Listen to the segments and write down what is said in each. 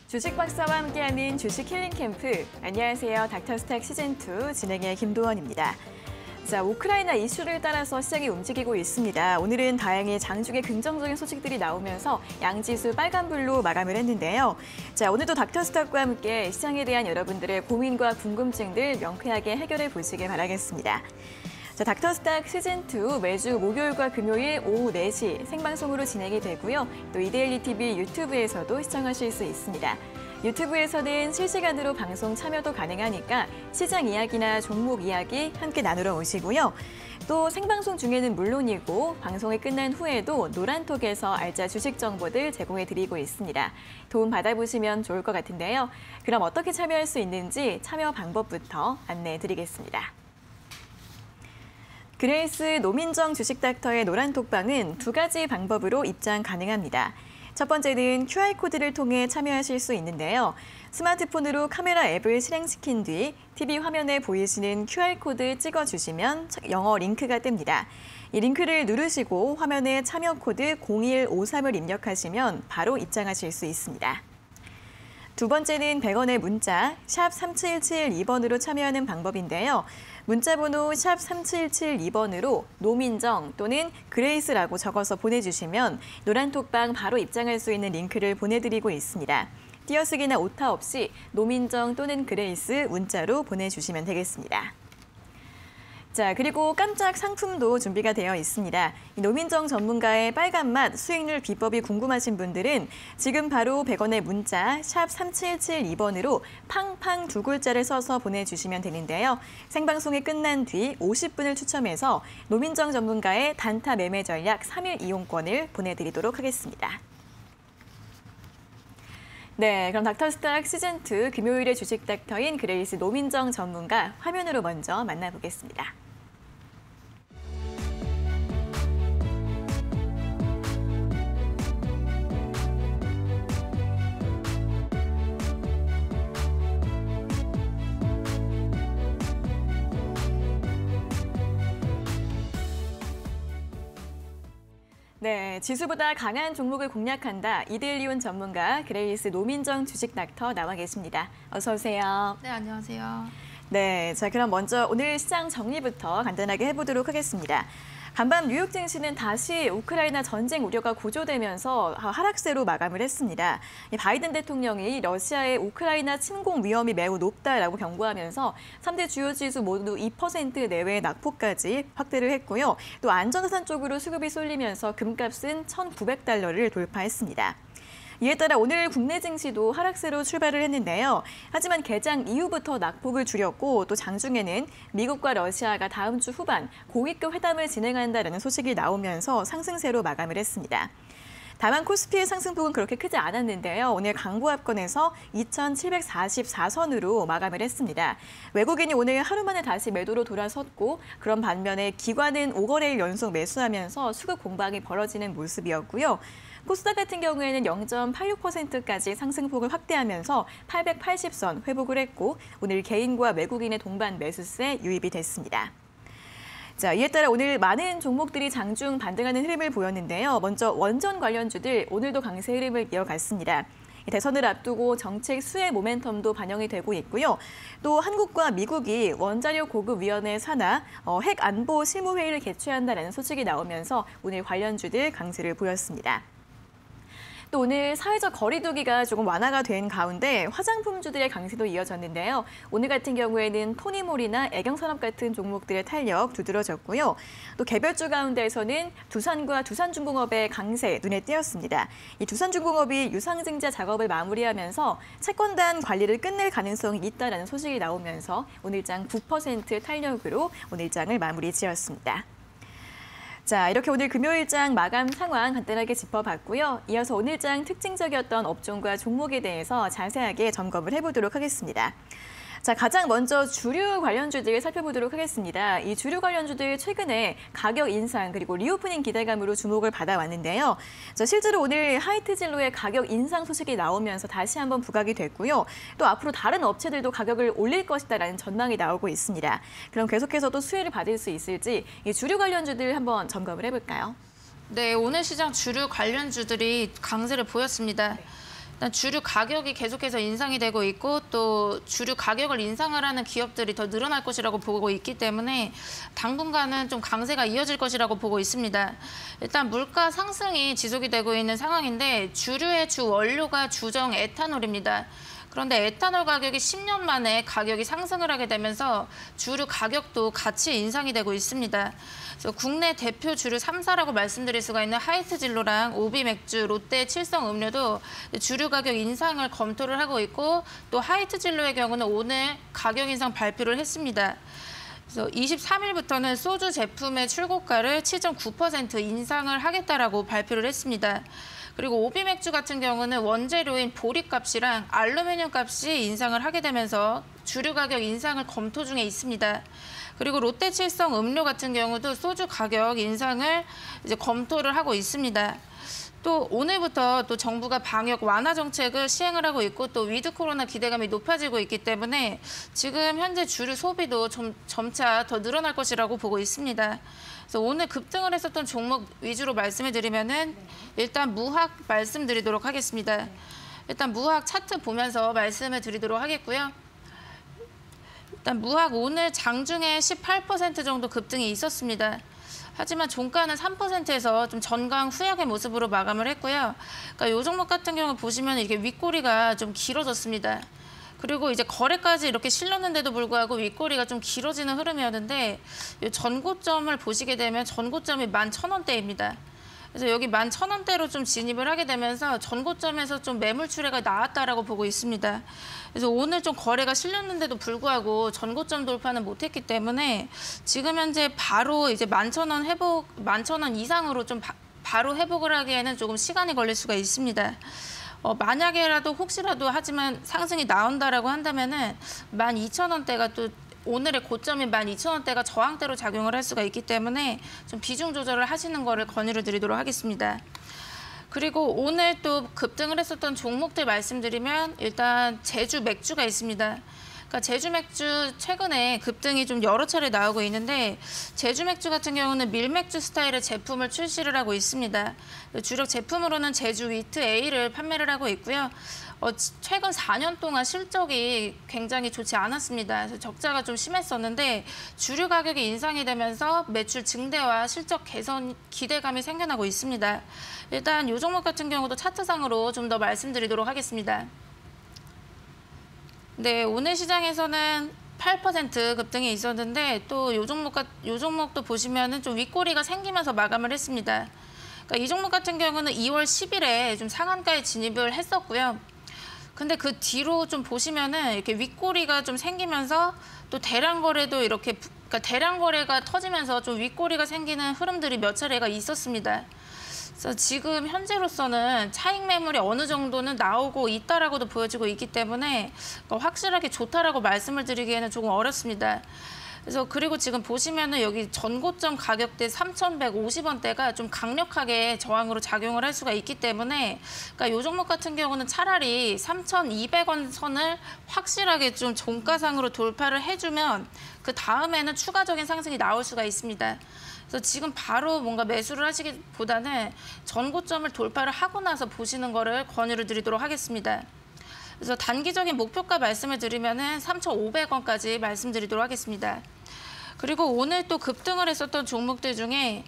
주식 박사와 함께하는 주식 힐링 캠프. 안녕하세요. 닥터스탁 시즌2 진행의 김도원입니다. 자, 우크라이나 이슈를 따라서 시장이 움직이고 있습니다. 오늘은 다행히 장중에 긍정적인 소식들이 나오면서 양지수 빨간불로 마감을 했는데요. 자, 오늘도 닥터스탁과 함께 시장에 대한 여러분들의 고민과 궁금증들 명쾌하게 해결해 보시길 바라겠습니다. 자, 닥터스탁 시즌2 매주 목요일과 금요일 오후 4시 생방송으로 진행이 되고요. 또 이데일리 TV 유튜브에서도 시청하실 수 있습니다. 유튜브에서는 실시간으로 방송 참여도 가능하니까 시장 이야기나 종목 이야기 함께 나누러 오시고요. 또 생방송 중에는 물론이고 방송이 끝난 후에도 노란톡에서 알짜 주식 정보들 제공해드리고 있습니다. 도움 받아보시면 좋을 것 같은데요. 그럼 어떻게 참여할 수 있는지 참여 방법부터 안내해드리겠습니다. 그레이스 노민정 주식닥터의 노란톡방은 두 가지 방법으로 입장 가능합니다. 첫 번째는 QR코드를 통해 참여하실 수 있는데요. 스마트폰으로 카메라 앱을 실행시킨 뒤 TV 화면에 보이시는 QR코드 찍어주시면 영어 링크가 뜹니다. 이 링크를 누르시고 화면에 참여 코드 0153을 입력하시면 바로 입장하실 수 있습니다. 두 번째는 100원의 문자 샵 3772번으로 참여하는 방법인데요. 문자번호 샵 3772번으로 노민정 또는 그레이스라고 적어서 보내주시면 노란톡방 바로 입장할 수 있는 링크를 보내드리고 있습니다. 띄어쓰기나 오타 없이 노민정 또는 그레이스 문자로 보내주시면 되겠습니다. 자, 그리고 깜짝 상품도 준비가 되어 있습니다. 노민정 전문가의 빨간맛 수익률 비법이 궁금하신 분들은 지금 바로 100원의 문자 샵 3772번으로 팡팡 두 글자를 써서 보내주시면 되는데요. 생방송이 끝난 뒤 50분을 추첨해서 노민정 전문가의 단타 매매 전략 3일 이용권을 보내드리도록 하겠습니다. 네, 그럼 닥터스탁 시즌2 금요일의 주식 닥터인 그레이스 노민정 전문가 화면으로 먼저 만나보겠습니다. 네, 지수보다 강한 종목을 공략한다. 이데일리온 전문가 그레이스 노민정 주식 닥터 나와 계십니다. 어서 오세요. 네, 안녕하세요. 네, 자 그럼 먼저 오늘 시장 정리부터 간단하게 해보도록 하겠습니다. 간밤 뉴욕 증시는 다시 우크라이나 전쟁 우려가 고조되면서 하락세로 마감을 했습니다. 바이든 대통령이 러시아의 우크라이나 침공 위험이 매우 높다라고 경고하면서 3대 주요 지수 모두 2% 내외의 낙폭까지 확대를 했고요. 또 안전자산 쪽으로 수급이 쏠리면서 금값은 $1,900를 돌파했습니다. 이에 따라 오늘 국내 증시도 하락세로 출발을 했는데요. 하지만 개장 이후부터 낙폭을 줄였고 또 장중에는 미국과 러시아가 다음 주 후반 고위급 회담을 진행한다는 소식이 나오면서 상승세로 마감을 했습니다. 다만 코스피의 상승폭은 그렇게 크지 않았는데요. 오늘 강보합권에서 2,744선으로 마감을 했습니다. 외국인이 오늘 하루 만에 다시 매도로 돌아섰고 그런 반면에 기관은 5거래일 연속 매수하면서 수급 공방이 벌어지는 모습이었고요. 코스닥 같은 경우에는 0.86%까지 상승폭을 확대하면서 880선 회복을 했고 오늘 개인과 외국인의 동반 매수세 유입이 됐습니다. 자, 이에 따라 오늘 많은 종목들이 장중 반등하는 흐름을 보였는데요. 먼저 원전 관련주들 오늘도 강세 흐름을 이어갔습니다. 대선을 앞두고 정책 수혜 모멘텀도 반영이 되고 있고요. 또 한국과 미국이 원자력 고급위원회 산하 핵 안보 실무회의를 개최한다는 소식이 나오면서 오늘 관련주들 강세를 보였습니다. 또 오늘 사회적 거리두기가 조금 완화가 된 가운데 화장품주들의 강세도 이어졌는데요. 오늘 같은 경우에는 토니몰이나 애경산업 같은 종목들의 탄력 두드러졌고요. 또 개별주 가운데에서는 두산과 두산중공업의 강세 눈에 띄었습니다. 이 두산중공업이 유상증자 작업을 마무리하면서 채권단 관리를 끝낼 가능성이 있다는 소식이 나오면서 오늘장 9% 탄력으로 오늘장을 마무리 지었습니다. 자, 이렇게 오늘 금요일장 마감 상황 간단하게 짚어봤고요. 이어서 오늘장 특징적이었던 업종과 종목에 대해서 자세하게 점검을 해보도록 하겠습니다. 자, 가장 먼저 주류 관련주들 살펴보도록 하겠습니다. 이 주류 관련주들 최근에 가격 인상 그리고 리오프닝 기대감으로 주목을 받아왔는데요. 자, 실제로 오늘 하이트진로의 가격 인상 소식이 나오면서 다시 한번 부각이 됐고요. 또 앞으로 다른 업체들도 가격을 올릴 것이다라는 전망이 나오고 있습니다. 그럼 계속해서 또 수혜를 받을 수 있을지 이 주류 관련주들 한번 점검을 해볼까요? 네, 오늘 시장 주류 관련주들이 강세를 보였습니다. 일단 주류 가격이 계속해서 인상이 되고 있고 또 주류 가격을 인상을 하는 기업들이 더 늘어날 것이라고 보고 있기 때문에 당분간은 좀 강세가 이어질 것이라고 보고 있습니다. 일단 물가 상승이 지속이 되고 있는 상황인데 주류의 주 원료가 주정 에탄올입니다. 그런데 에탄올 가격이 10년 만에 가격이 상승을 하게 되면서 주류 가격도 같이 인상이 되고 있습니다. 그래서 국내 대표 주류 3사라고 말씀드릴 수가 있는 하이트 진로랑 오비 맥주, 롯데 칠성 음료도 주류 가격 인상을 검토를 하고 있고 또 하이트 진로의 경우는 오늘 가격 인상 발표를 했습니다. 그래서 23일부터는 소주 제품의 출고가를 7.9% 인상을 하겠다라고 발표를 했습니다. 그리고 오비 맥주 같은 경우는 원재료인 보리 값이랑 알루미늄 값이 인상을 하게 되면서 주류 가격 인상을 검토 중에 있습니다. 그리고 롯데 칠성 음료 같은 경우도 소주 가격 인상을 이제 검토를 하고 있습니다. 또 오늘부터 또 정부가 방역 완화 정책을 시행을 하고 있고 또 위드 코로나 기대감이 높아지고 있기 때문에 지금 현재 주류 소비도 점차 더 늘어날 것이라고 보고 있습니다. 그래서 오늘 급등을 했었던 종목 위주로 말씀을 드리면은 일단 무학 말씀드리도록 하겠습니다. 일단 무학 차트 보면서 말씀을 드리도록 하겠고요. 일단 무학 오늘 장중에 18% 정도 급등이 있었습니다. 하지만 종가는 3%에서 좀 전강 후약의 모습으로 마감을 했고요. 그러니까 이 종목 같은 경우 보시면 이게 윗꼬리가 좀 길어졌습니다. 그리고 이제 거래까지 이렇게 실렸는데도 불구하고 윗꼬리가 좀 길어지는 흐름이었는데 이 전고점을 보시게 되면 전고점이 11,000원대입니다. 그래서 여기 11,000원대로 좀 진입을 하게 되면서 전고점에서 좀 매물 출회가 나왔다라고 보고 있습니다. 그래서 오늘 좀 거래가 실렸는데도 불구하고 전고점 돌파는 못했기 때문에 지금 현재 바로 이제 11,000원 이상으로 좀 바로 회복을 하기에는 조금 시간이 걸릴 수가 있습니다. 만약에라도 혹시라도 하지만 상승이 나온다라고 한다면은 12,000원대가 또 오늘의 고점인 12,000원대가 저항대로 작용을 할 수가 있기 때문에 좀 비중 조절을 하시는 거를 권유를 드리도록 하겠습니다. 그리고 오늘 또 급등을 했었던 종목들 말씀드리면 일단 제주 맥주가 있습니다. 그러니까 제주 맥주 최근에 급등이 좀 여러 차례 나오고 있는데 제주 맥주 같은 경우는 밀맥주 스타일의 제품을 출시를 하고 있습니다. 주력 제품으로는 제주 위트 A를 판매를 하고 있고요. 최근 4년 동안 실적이 굉장히 좋지 않았습니다. 그래서 적자가 좀 심했었는데 주류 가격이 인상이 되면서 매출 증대와 실적 개선 기대감이 생겨나고 있습니다. 일단 이 종목 같은 경우도 차트상으로 좀 더 말씀드리도록 하겠습니다. 네, 오늘 시장에서는 8% 급등이 있었는데 또 요 종목도 보시면은 좀 윗꼬리가 생기면서 마감을 했습니다. 그러니까 이 종목 같은 경우는 2월 10일에 좀 상한가에 진입을 했었고요. 근데 그 뒤로 좀 보시면은 이렇게 윗꼬리가 좀 생기면서 또 대량 거래도 이렇게 그러니까 대량 거래가 터지면서 좀 윗꼬리가 생기는 흐름들이 몇 차례가 있었습니다. 그래서 지금 현재로서는 차익 매물이 어느 정도는 나오고 있다라고도 보여지고 있기 때문에 확실하게 좋다라고 말씀을 드리기에는 조금 어렵습니다. 그래서 그리고 지금 보시면은 여기 전고점 가격대 3,150원대가 좀 강력하게 저항으로 작용을 할 수가 있기 때문에 그러니까 이 종목 같은 경우는 차라리 3,200원 선을 확실하게 좀 종가상으로 돌파를 해주면 그 다음에는 추가적인 상승이 나올 수가 있습니다. 그래서 지금 바로 뭔가 매수를 하시기보다는 전고점을 돌파를 하고 나서 보시는 거를 권유를 드리도록 하겠습니다. 그래서 단기적인 목표가 말씀을 드리면은 3,500원까지 말씀드리도록 하겠습니다. 그리고 오늘 또 급등을 했었던 종목들 중에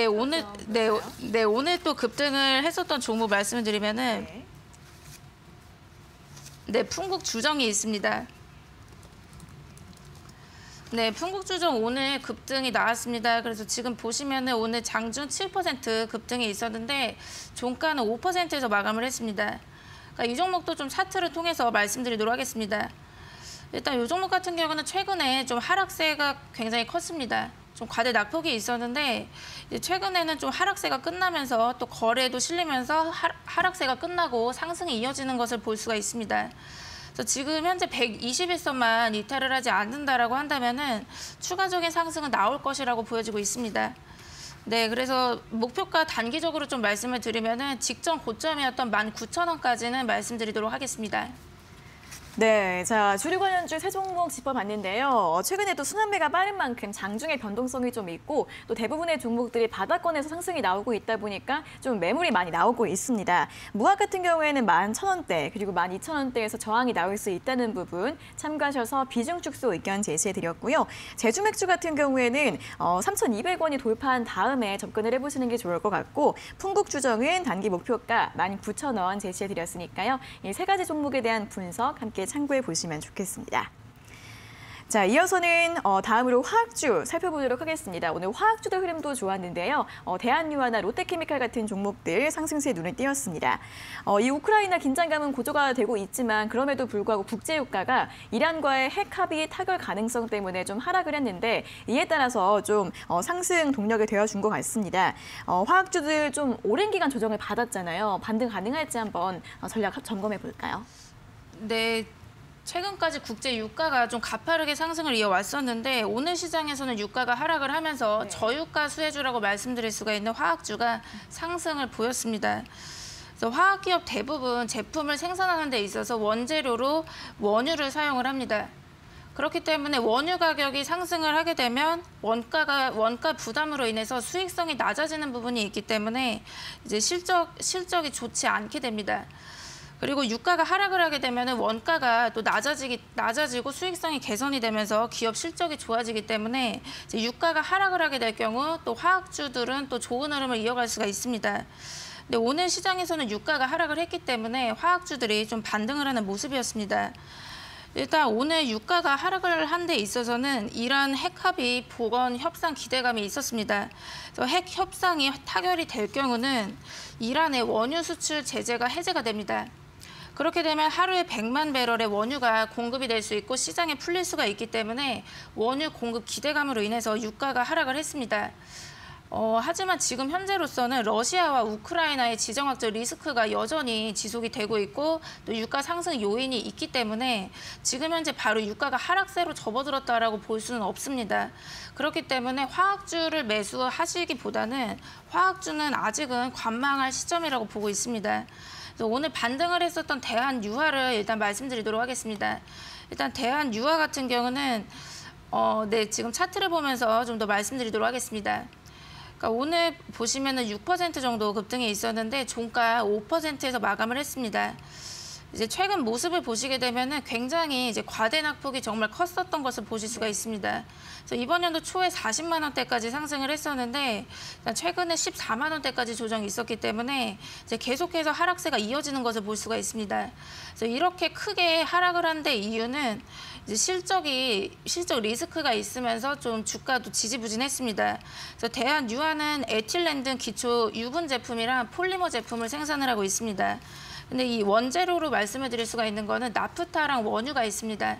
오늘 또 급등을 했었던 종목 말씀을 드리면은 풍국주정이 있습니다. 네, 풍국주정 오늘 급등이 나왔습니다. 그래서 지금 보시면은 오늘 장중 7% 급등이 있었는데 종가는 5%에서 마감을 했습니다. 그러니까 이 종목도 좀 차트를 통해서 말씀드리도록 하겠습니다. 일단 이 종목 같은 경우는 최근에 좀 하락세가 굉장히 컸습니다. 좀 과대 낙폭이 있었는데 최근에는 좀 하락세가 끝나면서 또 거래도 실리면서 하락세가 끝나고 상승이 이어지는 것을 볼 수가 있습니다. 그래서 지금 현재 121선만 이탈을 하지 않는다라고 한다면은 추가적인 상승은 나올 것이라고 보여지고 있습니다. 네, 그래서 목표가 단기적으로 좀 말씀을 드리면은 직전 고점이었던 19,000원까지는 말씀드리도록 하겠습니다. 네, 자 주류 관련주 세 종목 짚어봤는데요. 최근에 또 순환매가 빠른 만큼 장중의 변동성이 좀 있고 또 대부분의 종목들이 바닥권에서 상승이 나오고 있다 보니까 좀 매물이 많이 나오고 있습니다. 무학 같은 경우에는 11,000원대 그리고 12,000원대에서 저항이 나올 수 있다는 부분 참고하셔서 비중 축소 의견 제시해드렸고요. 제주 맥주 같은 경우에는 3,200원이 돌파한 다음에 접근을 해보시는 게 좋을 것 같고 풍국주정은 단기 목표가 19,000원 제시해드렸으니까요. 이 세 가지 종목에 대한 분석 함께 참고해 보시면 좋겠습니다. 자, 이어서는 다음으로 화학주 살펴보도록 하겠습니다. 오늘 화학주의 흐름도 좋았는데요. 대한유화나 롯데케미칼 같은 종목들 상승세에 눈을 띄었습니다. 이 우크라이나 긴장감은 고조가 되고 있지만 그럼에도 불구하고 국제유가가 이란과의 핵 합의 타결 가능성 때문에 좀 하락을 했는데 이에 따라서 좀 상승 동력이 되어준 것 같습니다. 화학주들 좀 오랜 기간 조정을 받았잖아요. 반등 가능할지 한번 전략 점검해 볼까요? 네. 최근까지 국제 유가가 좀 가파르게 상승을 이어왔었는데 오늘 시장에서는 유가가 하락을 하면서 저유가 수혜주라고 말씀드릴 수가 있는 화학주가 상승을 보였습니다. 그래서 화학기업 대부분 제품을 생산하는 데 있어서 원재료로 원유를 사용을 합니다. 그렇기 때문에 원유 가격이 상승을 하게 되면 원가 부담으로 인해서 수익성이 낮아지는 부분이 있기 때문에 이제 실적이 좋지 않게 됩니다. 그리고 유가가 하락을 하게 되면 원가가 또 낮아지고 수익성이 개선이 되면서 기업 실적이 좋아지기 때문에 이제 유가가 하락을 하게 될 경우 또 화학주들은 또 좋은 흐름을 이어갈 수가 있습니다. 근데 오늘 시장에서는 유가가 하락을 했기 때문에 화학주들이 좀 반등을 하는 모습이었습니다. 일단 오늘 유가가 하락을 한 데 있어서는 이란 핵합의 복원 협상 기대감이 있었습니다. 그래서 핵 협상이 타결이 될 경우는 이란의 원유 수출 제재가 해제가 됩니다. 그렇게 되면 하루에 100만 배럴의 원유가 공급이 될 수 있고 시장에 풀릴 수가 있기 때문에 원유 공급 기대감으로 인해서 유가가 하락을 했습니다. 하지만 지금 현재로서는 러시아와 우크라이나의 지정학적 리스크가 여전히 지속이 되고 있고 또 유가 상승 요인이 있기 때문에 지금 현재 바로 유가가 하락세로 접어들었다라고 볼 수는 없습니다. 그렇기 때문에 화학주를 매수하시기보다는 화학주는 아직은 관망할 시점이라고 보고 있습니다. 오늘 반등을 했었던 대한유화를 일단 말씀드리도록 하겠습니다. 일단 대한유화 같은 경우는 지금 차트를 보면서 좀 더 말씀드리도록 하겠습니다. 그러니까 오늘 보시면은 6% 정도 급등이 있었는데 종가 5%에서 마감을 했습니다. 이제 최근 모습을 보시게 되면은 굉장히 이제 과대 낙폭이 정말 컸었던 것을 보실 수가 있습니다. 그래서 이번 연도 초에 40만 원대까지 상승을 했었는데 최근에 14만 원대까지 조정이 있었기 때문에 이제 계속해서 하락세가 이어지는 것을 볼 수가 있습니다. 그래서 이렇게 크게 하락을 한 데 이유는 이제 실적 리스크가 있으면서 좀 주가도 지지부진했습니다. 그래서 대한유화는 에틸렌등 기초 유분 제품이랑 폴리머 제품을 생산을 하고 있습니다. 근데 이 원재료로 말씀을 드릴 수가 있는 거는 나프타랑 원유가 있습니다.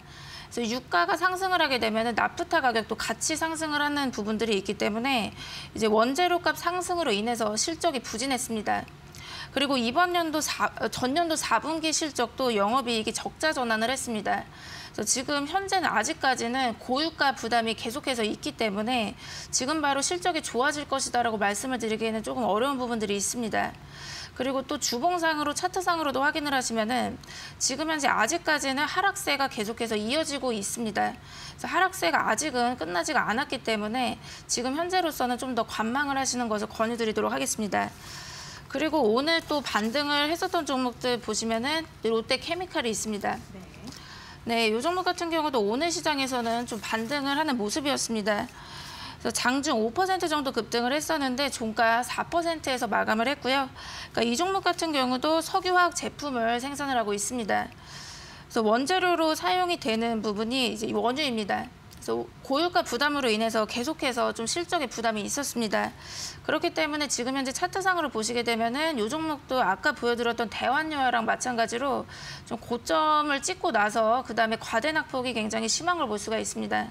그래서 유가가 상승을 하게 되면 나프타 가격도 같이 상승을 하는 부분들이 있기 때문에 이제 원재료값 상승으로 인해서 실적이 부진했습니다. 그리고 전년도 4분기 실적도 영업이익이 적자 전환을 했습니다. 그래서 지금 현재는 아직까지는 고유가 부담이 계속해서 있기 때문에 지금 바로 실적이 좋아질 것이다라고 말씀을 드리기에는 조금 어려운 부분들이 있습니다. 그리고 또 주봉상으로 차트상으로도 확인을 하시면은 지금 현재 아직까지는 하락세가 계속해서 이어지고 있습니다. 그래서 하락세가 아직은 끝나지가 않았기 때문에 지금 현재로서는 좀 더 관망을 하시는 것을 권유드리도록 하겠습니다. 그리고 오늘 또 반등을 했었던 종목들 보시면은 롯데케미칼이 있습니다. 네, 이 종목 같은 경우도 오늘 시장에서는 좀 반등을 하는 모습이었습니다. 그래서 장중 5% 정도 급등을 했었는데 종가 4%에서 마감을 했고요. 그러니까 이 종목 같은 경우도 석유화학 제품을 생산을 하고 있습니다. 그래서 원재료로 사용이 되는 부분이 이제 원유입니다. 그래서 고유가 부담으로 인해서 계속해서 좀 실적에 부담이 있었습니다. 그렇기 때문에 지금 현재 차트상으로 보시게 되면은 이 종목도 아까 보여드렸던 대한유화랑 마찬가지로 좀 고점을 찍고 나서 그다음에 과대 낙폭이 굉장히 심한 걸 볼 수가 있습니다.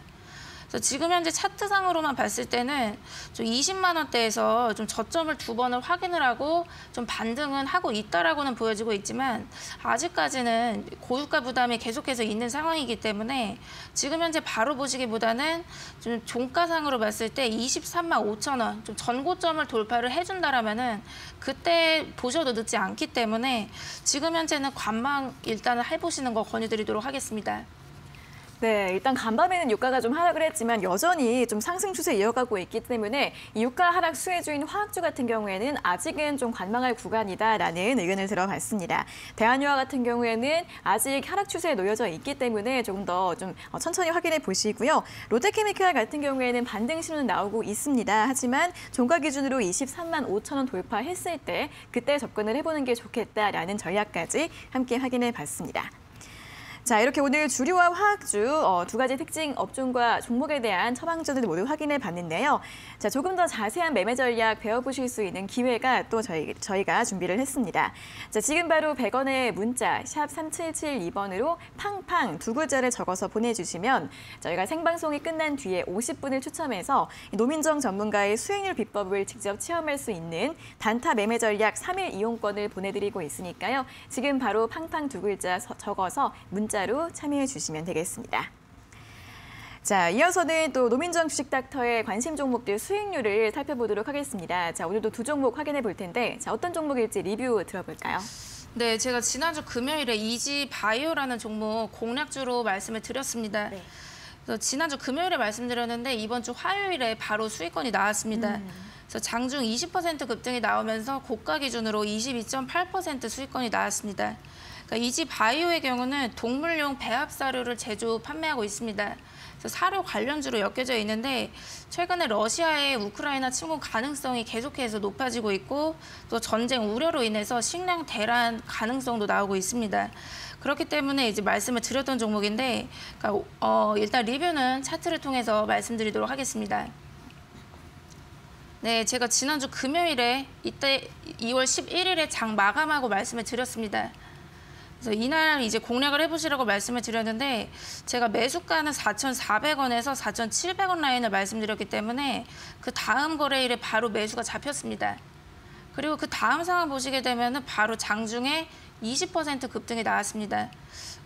그래서 지금 현재 차트상으로만 봤을 때는 좀 20만 원대에서 좀 저점을 두 번을 확인을 하고 좀 반등은 하고 있다라고는 보여지고 있지만 아직까지는 고유가 부담이 계속해서 있는 상황이기 때문에 지금 현재 바로 보시기보다는 좀 종가상으로 봤을 때 23만 5천 원, 좀 전고점을 돌파를 해준다라면은 그때 보셔도 늦지 않기 때문에 지금 현재는 관망 일단은 해보시는 거 권유드리도록 하겠습니다. 네, 일단 간밤에는 유가가 좀 하락을 했지만 여전히 좀 상승 추세 이어가고 있기 때문에 이 유가 하락 수혜주인 화학주 같은 경우에는 아직은 좀 관망할 구간이다라는 의견을 들어봤습니다. 대한유화 같은 경우에는 아직 하락 추세에 놓여져 있기 때문에 조금 더 좀 천천히 확인해 보시고요. 롯데케미칼 같은 경우에는 반등 신호는 나오고 있습니다. 하지만 종가 기준으로 23만 5천 원 돌파했을 때 그때 접근을 해보는 게 좋겠다라는 전략까지 함께 확인해 봤습니다. 자, 이렇게 오늘 주류와 화학주 두 가지 특징 업종과 종목에 대한 처방전을 모두 확인해 봤는데요. 자, 조금 더 자세한 매매 전략 배워보실 수 있는 기회가 또 저희가 준비를 했습니다. 자, 지금 바로 100원의 문자 샵 3772번으로 팡팡 두 글자를 적어서 보내주시면 저희가 생방송이 끝난 뒤에 50분을 추첨해서 노민정 전문가의 수익률 비법을 직접 체험할 수 있는 단타 매매 전략 3일 이용권을 보내드리고 있으니까요. 지금 바로 팡팡 두 글자 적어서 문자로 참여해 주시면 되겠습니다. 자, 이어서는 또 노민정 주식닥터의 관심 종목들 수익률을 살펴보도록 하겠습니다. 자, 오늘도 두 종목 확인해 볼 텐데 자, 어떤 종목일지 리뷰 들어볼까요? 네, 제가 지난주 금요일에 이지바이오라는 종목 공략주로 말씀을 드렸습니다. 네. 그래서 지난주 금요일에 말씀드렸는데 이번 주 화요일에 바로 수익권이 나왔습니다. 그래서 장중 20% 급등이 나오면서 고가 기준으로 22.8% 수익권이 나왔습니다. 그러니까 이지바이오의 경우는 동물용 배합 사료를 제조 판매하고 있습니다. 그래서 사료 관련주로 엮여져 있는데 최근에 러시아의 우크라이나 침공 가능성이 계속해서 높아지고 있고 또 전쟁 우려로 인해서 식량 대란 가능성도 나오고 있습니다. 그렇기 때문에 이제 말씀을 드렸던 종목인데 그러니까 일단 리뷰는 차트를 통해서 말씀드리도록 하겠습니다. 네, 제가 지난주 금요일에 이때 2월 11일에 장 마감하고 말씀을 드렸습니다. 그래서 이날 이제 공략을 해보시라고 말씀을 드렸는데 제가 매수가는 4,400원에서 4,700원 라인을 말씀드렸기 때문에 그 다음 거래일에 바로 매수가 잡혔습니다. 그리고 그 다음 상황 보시게 되면은 바로 장중에 20% 급등이 나왔습니다.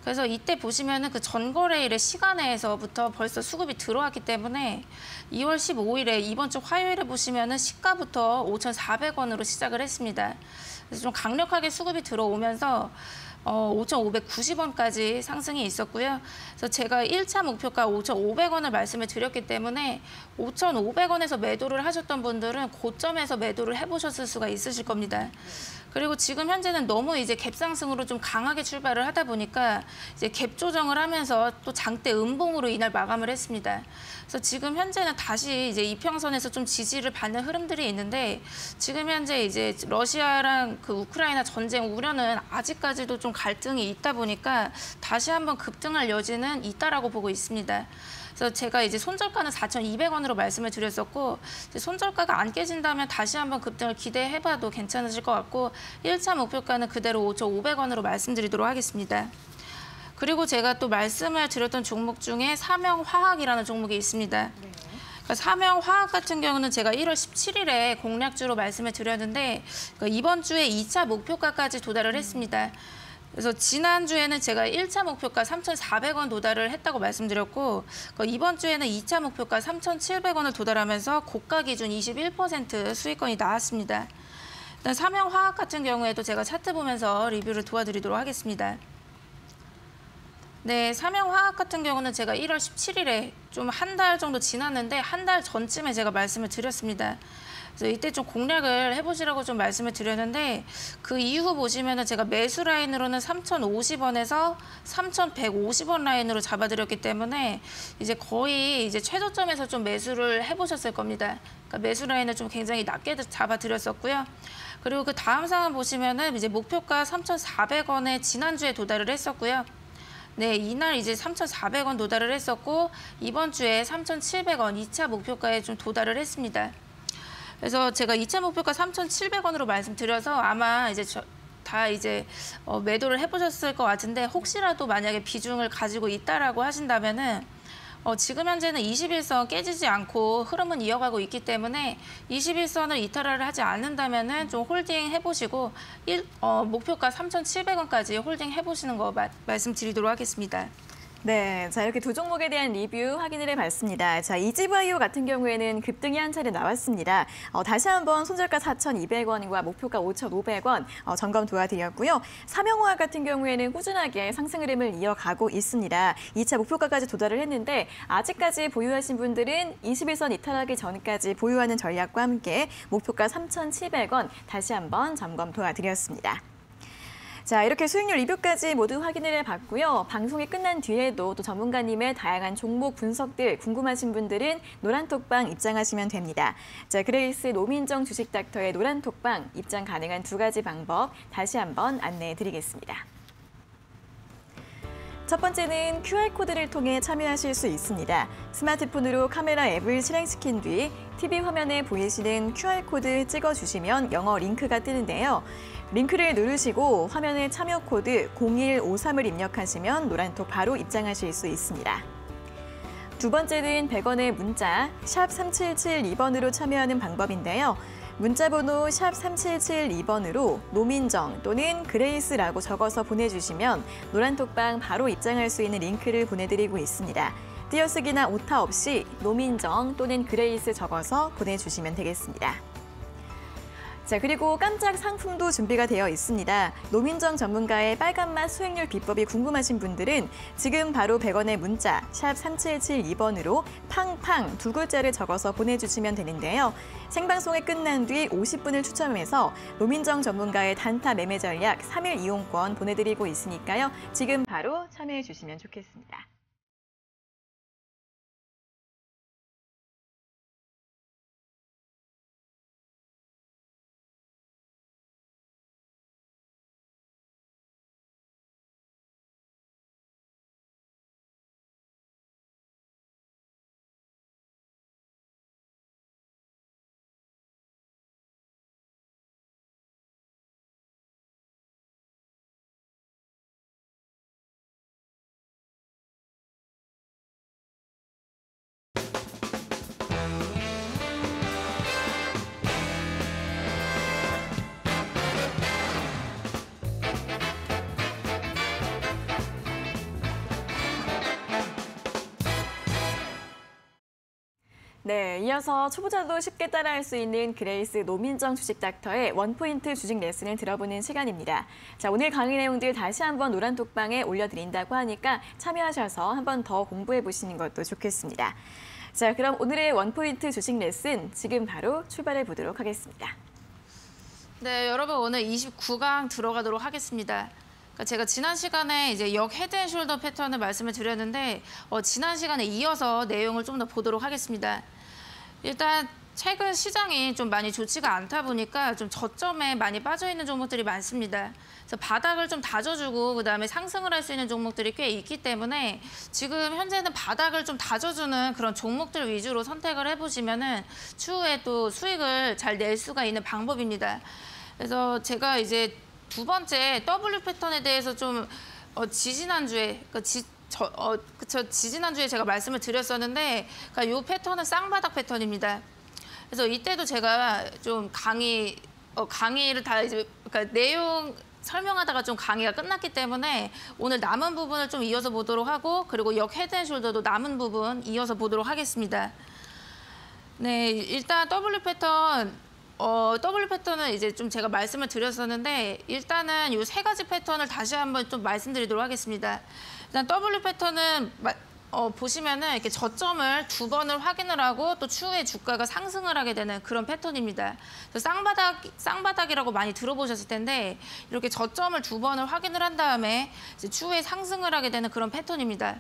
그래서 이때 보시면은 그 전거래일의 시간에서부터 벌써 수급이 들어왔기 때문에 2월 15일에 이번 주 화요일에 보시면은 시가부터 5,400원으로 시작을 했습니다. 그래서 좀 강력하게 수급이 들어오면서 5,590원까지 상승이 있었고요. 그래서 제가 1차 목표가 5,500원을 말씀을 드렸기 때문에 5,500원에서 매도를 하셨던 분들은 고점에서 매도를 해보셨을 수가 있으실 겁니다. 그리고 지금 현재는 너무 이제 갭상승으로 좀 강하게 출발을 하다 보니까 이제 갭 조정을 하면서 또 장대 음봉으로 이날 마감을 했습니다. 그래서 지금 현재는 다시 이제 이평선에서 좀 지지를 받는 흐름들이 있는데 지금 현재 이제 러시아랑 그 우크라이나 전쟁 우려는 아직까지도 좀 갈등이 있다 보니까 다시 한번 급등할 여지는 있다라고 보고 있습니다. 그래서 제가 이제 손절가는 4,200원으로 말씀을 드렸었고 손절가가 안 깨진다면 다시 한번 급등을 기대해봐도 괜찮으실 것 같고 1차 목표가는 그대로 5,500원으로 말씀드리도록 하겠습니다. 그리고 제가 또 말씀을 드렸던 종목 중에 삼영화학이라는 종목이 있습니다. 그러니까 삼영화학 같은 경우는 제가 1월 17일에 공략주로 말씀을 드렸는데 그러니까 이번 주에 2차 목표가까지 도달을 했습니다. 그래서 지난주에는 제가 1차 목표가 3,400원 도달을 했다고 말씀드렸고 이번 주에는 2차 목표가 3,700원을 도달하면서 고가 기준 21% 수익권이 나왔습니다. 일단 삼영화학 같은 경우에도 제가 차트 보면서 리뷰를 도와드리도록 하겠습니다. 네, 삼영화학 같은 경우는 제가 1월 17일에 좀 한 달 정도 지났는데 한 달 전쯤에 제가 말씀을 드렸습니다. 그래서 이때 좀 공략을 해보시라고 좀 말씀을 드렸는데 그 이후 보시면은 제가 매수 라인으로는 3,050원에서 3,150원 라인으로 잡아드렸기 때문에 이제 거의 이제 최저점에서 좀 매수를 해보셨을 겁니다. 그러니까 매수 라인을 좀 굉장히 낮게 잡아드렸었고요. 그리고 그 다음 상황 보시면은 이제 목표가 3,400원에 지난주에 도달을 했었고요. 네, 이날 이제 3,400원 도달을 했었고 이번 주에 3,700원 2차 목표가에 좀 도달을 했습니다. 그래서 제가 2차 목표가 3,700원으로 말씀드려서 아마 이제 다 이제 매도를 해보셨을 것 같은데 혹시라도 만약에 비중을 가지고 있다라고 하신다면은 지금 현재는 21선 깨지지 않고 흐름은 이어가고 있기 때문에 21선을 이탈을 하지 않는다면은 좀 홀딩 해보시고 목표가 3,700원까지 홀딩 해보시는 거 말씀드리도록 하겠습니다. 네, 자 이렇게 두 종목에 대한 리뷰 확인을 해봤습니다. 자, 이지바이오 같은 경우에는 급등이 한 차례 나왔습니다. 다시 한번 손절가 4,200원과 목표가 5,500원 점검 도와드렸고요. 삼영화학 같은 경우에는 꾸준하게 상승 흐름을 이어가고 있습니다. 2차 목표가까지 도달을 했는데 아직까지 보유하신 분들은 21선 이탈하기 전까지 보유하는 전략과 함께 목표가 3,700원 다시 한번 점검 도와드렸습니다. 자, 이렇게 수익률 리뷰까지 모두 확인을 해봤고요. 방송이 끝난 뒤에도 또 전문가님의 다양한 종목 분석들 궁금하신 분들은 노란톡방 입장하시면 됩니다. 자, 그레이스 노민정 주식닥터의 노란톡방 입장 가능한 두 가지 방법 다시 한번 안내해드리겠습니다. 첫 번째는 QR코드를 통해 참여하실 수 있습니다. 스마트폰으로 카메라 앱을 실행시킨 뒤 TV 화면에 보이시는 QR코드 찍어주시면 영어 링크가 뜨는데요. 링크를 누르시고 화면에 참여 코드 0153을 입력하시면 노란톡 바로 입장하실 수 있습니다. 두 번째는 100원의 문자 샵 3772번으로 참여하는 방법인데요. 문자번호 샵 3772번으로 노민정 또는 그레이스라고 적어서 보내주시면 노란톡방 바로 입장할 수 있는 링크를 보내드리고 있습니다. 띄어쓰기나 오타 없이 노민정 또는 그레이스 적어서 보내주시면 되겠습니다. 자, 그리고 깜짝 상품도 준비가 되어 있습니다. 노민정 전문가의 빨간맛 수익률 비법이 궁금하신 분들은 지금 바로 100원의 문자 샵 3772번으로 팡팡 두 글자를 적어서 보내주시면 되는데요. 생방송이 끝난 뒤 50분을 추첨해서 노민정 전문가의 단타 매매 전략 3일 이용권 보내드리고 있으니까요. 지금 바로 참여해 주시면 좋겠습니다. 네, 이어서 초보자도 쉽게 따라할 수 있는 그레이스 노민정 주식닥터의 원포인트 주식 레슨을 들어보는 시간입니다. 자, 오늘 강의 내용들 다시 한번 노란톡방에 올려드린다고 하니까 참여하셔서 한번 더 공부해 보시는 것도 좋겠습니다. 자, 그럼 오늘의 원포인트 주식 레슨 지금 바로 출발해 보도록 하겠습니다. 네, 여러분 오늘 29강 들어가도록 하겠습니다. 제가 지난 시간에 이제 역 헤드앤숄더 패턴을 말씀을 드렸는데 지난 시간에 이어서 내용을 좀 더 보도록 하겠습니다. 일단 최근 시장이 좀 많이 좋지가 않다 보니까 좀 저점에 많이 빠져 있는 종목들이 많습니다. 그래서 바닥을 좀 다져주고 그다음에 상승을 할 수 있는 종목들이 꽤 있기 때문에 지금 현재는 바닥을 좀 다져주는 그런 종목들 위주로 선택을 해보시면은 추후에 또 수익을 잘 낼 수가 있는 방법입니다. 그래서 제가 이제 두 번째 W 패턴에 대해서 좀 지지난주에 지지난주에 제가 말씀을 드렸었는데 그러니까 이 패턴은 쌍바닥 패턴입니다. 그래서 이때도 제가 좀 강의를 다 이제 그러니까 내용 설명하다가 좀 강의가 끝났기 때문에 오늘 남은 부분을 좀 이어서 보도록 하고 그리고 역 헤드앤숄더도 남은 부분 이어서 보도록 하겠습니다. 네, 일단 W 패턴은 이제 좀 제가 말씀을 드렸었는데 일단은 이 세 가지 패턴을 다시 한번 좀 말씀드리도록 하겠습니다. 일단 W 패턴은 보시면은 이렇게 저점을 두 번을 확인을 하고 또 추후에 주가가 상승을 하게 되는 그런 패턴입니다. 그래서 쌍바닥이라고 많이 들어보셨을 텐데 이렇게 저점을 두 번을 확인을 한 다음에 이제 추후에 상승을 하게 되는 그런 패턴입니다.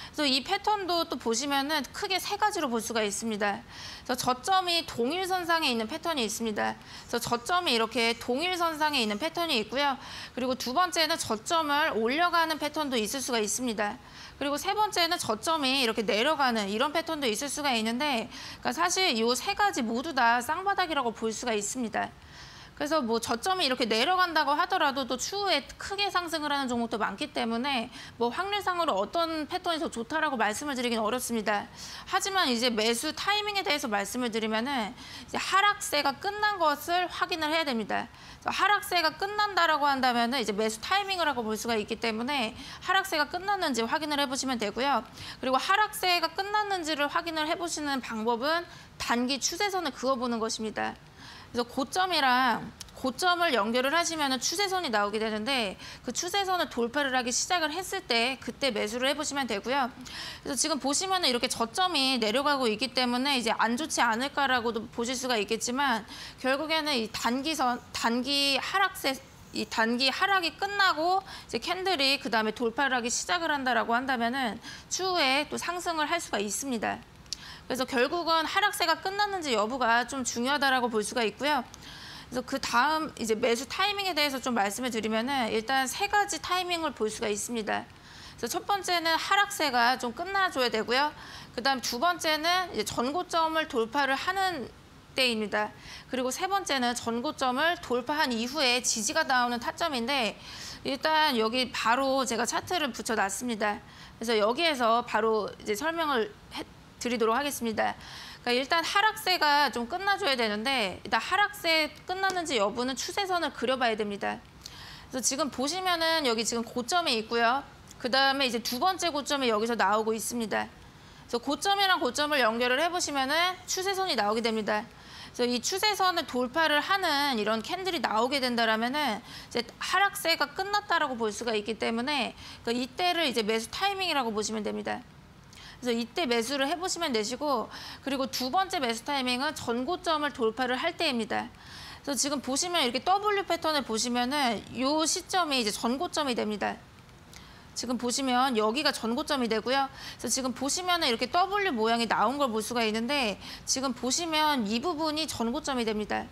그래서 이 패턴도 또 보시면은 크게 세 가지로 볼 수가 있습니다. 그래서 저점이 동일선상에 있는 패턴이 있습니다. 그래서 저점이 이렇게 동일선상에 있는 패턴이 있고요. 그리고 두 번째는 저점을 올려가는 패턴도 있을 수가 있습니다. 그리고 세 번째는 저점이 이렇게 내려가는 이런 패턴도 있을 수가 있는데 그러니까 사실 이 세 가지 모두 다 쌍바닥이라고 볼 수가 있습니다. 그래서 뭐 저점이 이렇게 내려간다고 하더라도 또 추후에 크게 상승을 하는 종목도 많기 때문에 뭐 확률상으로 어떤 패턴이 더 좋다라고 말씀을 드리긴 어렵습니다. 하지만 이제 매수 타이밍에 대해서 말씀을 드리면은 이제 하락세가 끝난 것을 확인을 해야 됩니다. 하락세가 끝난다라고 한다면은 이제 매수 타이밍을 하고 볼 수가 있기 때문에 하락세가 끝났는지 확인을 해보시면 되고요. 그리고 하락세가 끝났는지를 확인을 해보시는 방법은 단기 추세선을 그어보는 것입니다. 그래서 고점을 연결을 하시면 추세선이 나오게 되는데 그 추세선을 돌파를 하기 시작을 했을 때 그때 매수를 해보시면 되고요. 그래서 지금 보시면 이렇게 저점이 내려가고 있기 때문에 이제 안 좋지 않을까라고도 보실 수가 있겠지만 결국에는 이 단기 하락이 끝나고 이제 캔들이 그 다음에 돌파를 하기 시작을 한다라고 한다면은 추후에 또 상승을 할 수가 있습니다. 그래서 결국은 하락세가 끝났는지 여부가 좀 중요하다라고 볼 수가 있고요. 그래서 그 다음 이제 매수 타이밍에 대해서 좀 말씀을 드리면은 일단 3가지 타이밍을 볼 수가 있습니다. 그래서 첫 번째는 하락세가 좀 끝나줘야 되고요. 그다음 두 번째는 이제 전고점을 돌파를 하는 때입니다. 그리고 세 번째는 전고점을 돌파한 이후에 지지가 나오는 타점인데 일단 여기 바로 제가 차트를 붙여놨습니다. 그래서 여기에서 바로 이제 설명을 드리도록 하겠습니다. 그러니까 일단 하락세가 좀 끝나줘야 되는데 일단 하락세 끝났는지 여부는 추세선을 그려봐야 됩니다. 그래서 지금 보시면은 여기 지금 고점이 있고요. 그 다음에 이제 두 번째 고점이 여기서 나오고 있습니다. 그래서 고점이랑 고점을 연결을 해보시면은 추세선이 나오게 됩니다. 그래서 이 추세선을 돌파를 하는 이런 캔들이 나오게 된다라면은 이제 하락세가 끝났다라고 볼 수가 있기 때문에 그러니까 이때를 이제 매수 타이밍이라고 보시면 됩니다. 그래서 이때 매수를 해보시면 되시고 그리고 두 번째 매수 타이밍은 전고점을 돌파를 할 때입니다. 그래서 지금 보시면 이렇게 W 패턴을 보시면은 이 시점이 이제 전고점이 됩니다. 지금 보시면 여기가 전고점이 되고요. 그래서 지금 보시면은 이렇게 W 모양이 나온 걸 볼 수가 있는데 지금 보시면 이 부분이 전고점이 됩니다.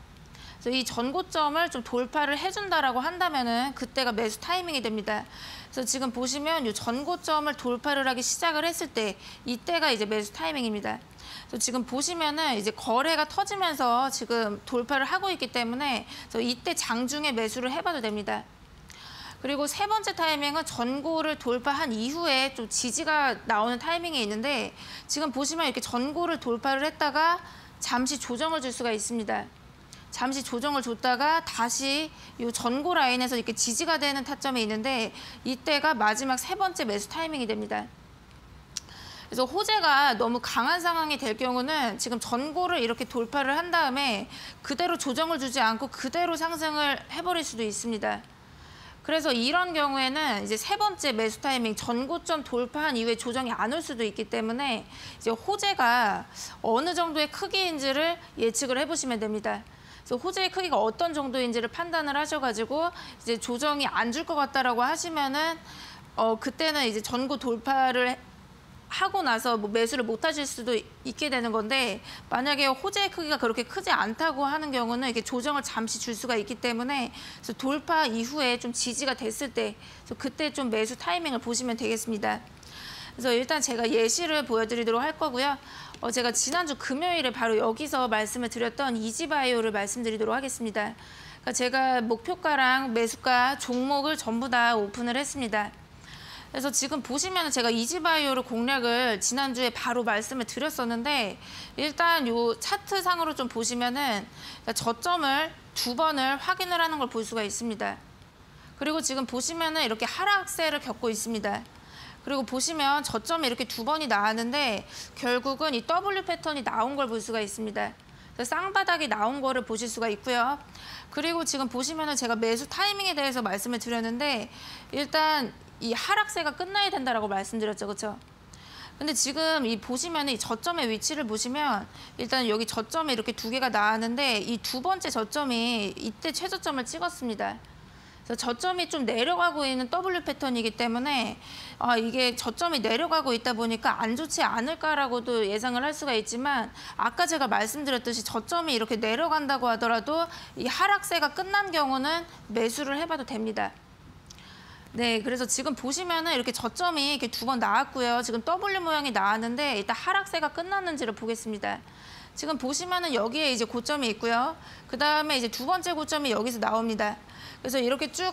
그래서 이 전고점을 좀 돌파를 해준다라고 한다면은 그때가 매수 타이밍이 됩니다. 그래서 지금 보시면 이 전고점을 돌파를 하기 시작을 했을 때 이때가 이제 매수 타이밍입니다. 그래서 지금 보시면은 이제 거래가 터지면서 지금 돌파를 하고 있기 때문에 그래서 이때 장중에 매수를 해봐도 됩니다. 그리고 세 번째 타이밍은 전고를 돌파한 이후에 좀 지지가 나오는 타이밍이 있는데 지금 보시면 이렇게 전고를 돌파를 했다가 잠시 조정을 줄 수가 있습니다. 잠시 조정을 줬다가 다시 이 전고 라인에서 이렇게 지지가 되는 타점이 있는데 이때가 마지막 세 번째 매수 타이밍이 됩니다. 그래서 호재가 너무 강한 상황이 될 경우는 지금 전고를 이렇게 돌파를 한 다음에 그대로 조정을 주지 않고 그대로 상승을 해버릴 수도 있습니다. 그래서 이런 경우에는 이제 세 번째 매수 타이밍 전고점 돌파한 이후에 조정이 안 올 수도 있기 때문에 이제 호재가 어느 정도의 크기인지를 예측을 해보시면 됩니다. 그래서 호재의 크기가 어떤 정도인지를 판단을 하셔가지고 이제 조정이 안 줄 것 같다라고 하시면은 그때는 이제 전고 돌파를 하고 나서 뭐 매수를 못 하실 수도 있게 되는 건데 만약에 호재의 크기가 그렇게 크지 않다고 하는 경우는 이게 조정을 잠시 줄 수가 있기 때문에 그래서 돌파 이후에 좀 지지가 됐을 때 그때 좀 매수 타이밍을 보시면 되겠습니다. 그래서 일단 제가 예시를 보여드리도록 할 거고요. 제가 지난주 금요일에 바로 여기서 말씀을 드렸던 이지바이오를 말씀드리도록 하겠습니다. 그러니까 제가 목표가랑 매수가 종목을 전부 다 오픈을 했습니다. 그래서 지금 보시면 제가 이지바이오를 공략을 지난주에 바로 말씀을 드렸었는데 일단 요 차트상으로 좀 보시면은 저점을 2번을 확인을 하는 걸 볼 수가 있습니다. 그리고 지금 보시면은 이렇게 하락세를 겪고 있습니다. 그리고 보시면 저점이 이렇게 2번이 나왔는데 결국은 이 W 패턴이 나온 걸 볼 수가 있습니다. 쌍바닥이 나온 거를 보실 수가 있고요. 그리고 지금 보시면은 제가 매수 타이밍에 대해서 말씀을 드렸는데 일단 이 하락세가 끝나야 된다라고 말씀드렸죠, 그렇죠? 근데 지금 이 보시면은 이 저점의 위치를 보시면 일단 여기 저점이 이렇게 2개가 나왔는데 이 두 번째 저점이 이때 최저점을 찍었습니다. 그래서 저점이 좀 내려가고 있는 W 패턴이기 때문에 이게 저점이 내려가고 있다 보니까 안 좋지 않을까라고도 예상을 할 수가 있지만 아까 제가 말씀드렸듯이 저점이 이렇게 내려간다고 하더라도 이 하락세가 끝난 경우는 매수를 해봐도 됩니다. 네, 그래서 지금 보시면은 이렇게 저점이 이렇게 2번 나왔고요. 지금 W 모양이 나왔는데 일단 하락세가 끝났는지를 보겠습니다. 지금 보시면은 여기에 이제 고점이 있고요. 그 다음에 이제 두 번째 고점이 여기서 나옵니다. 그래서 이렇게 쭉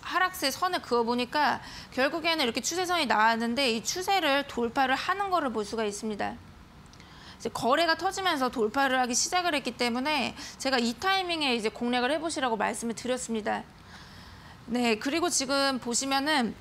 하락세 선을 그어 보니까 결국에는 이렇게 추세선이 나왔는데 이 추세를 돌파를 하는 거를 볼 수가 있습니다. 이제 거래가 터지면서 돌파를 하기 시작을 했기 때문에 제가 이 타이밍에 이제 공략을 해보시라고 말씀을 드렸습니다. 네, 그리고 지금 보시면은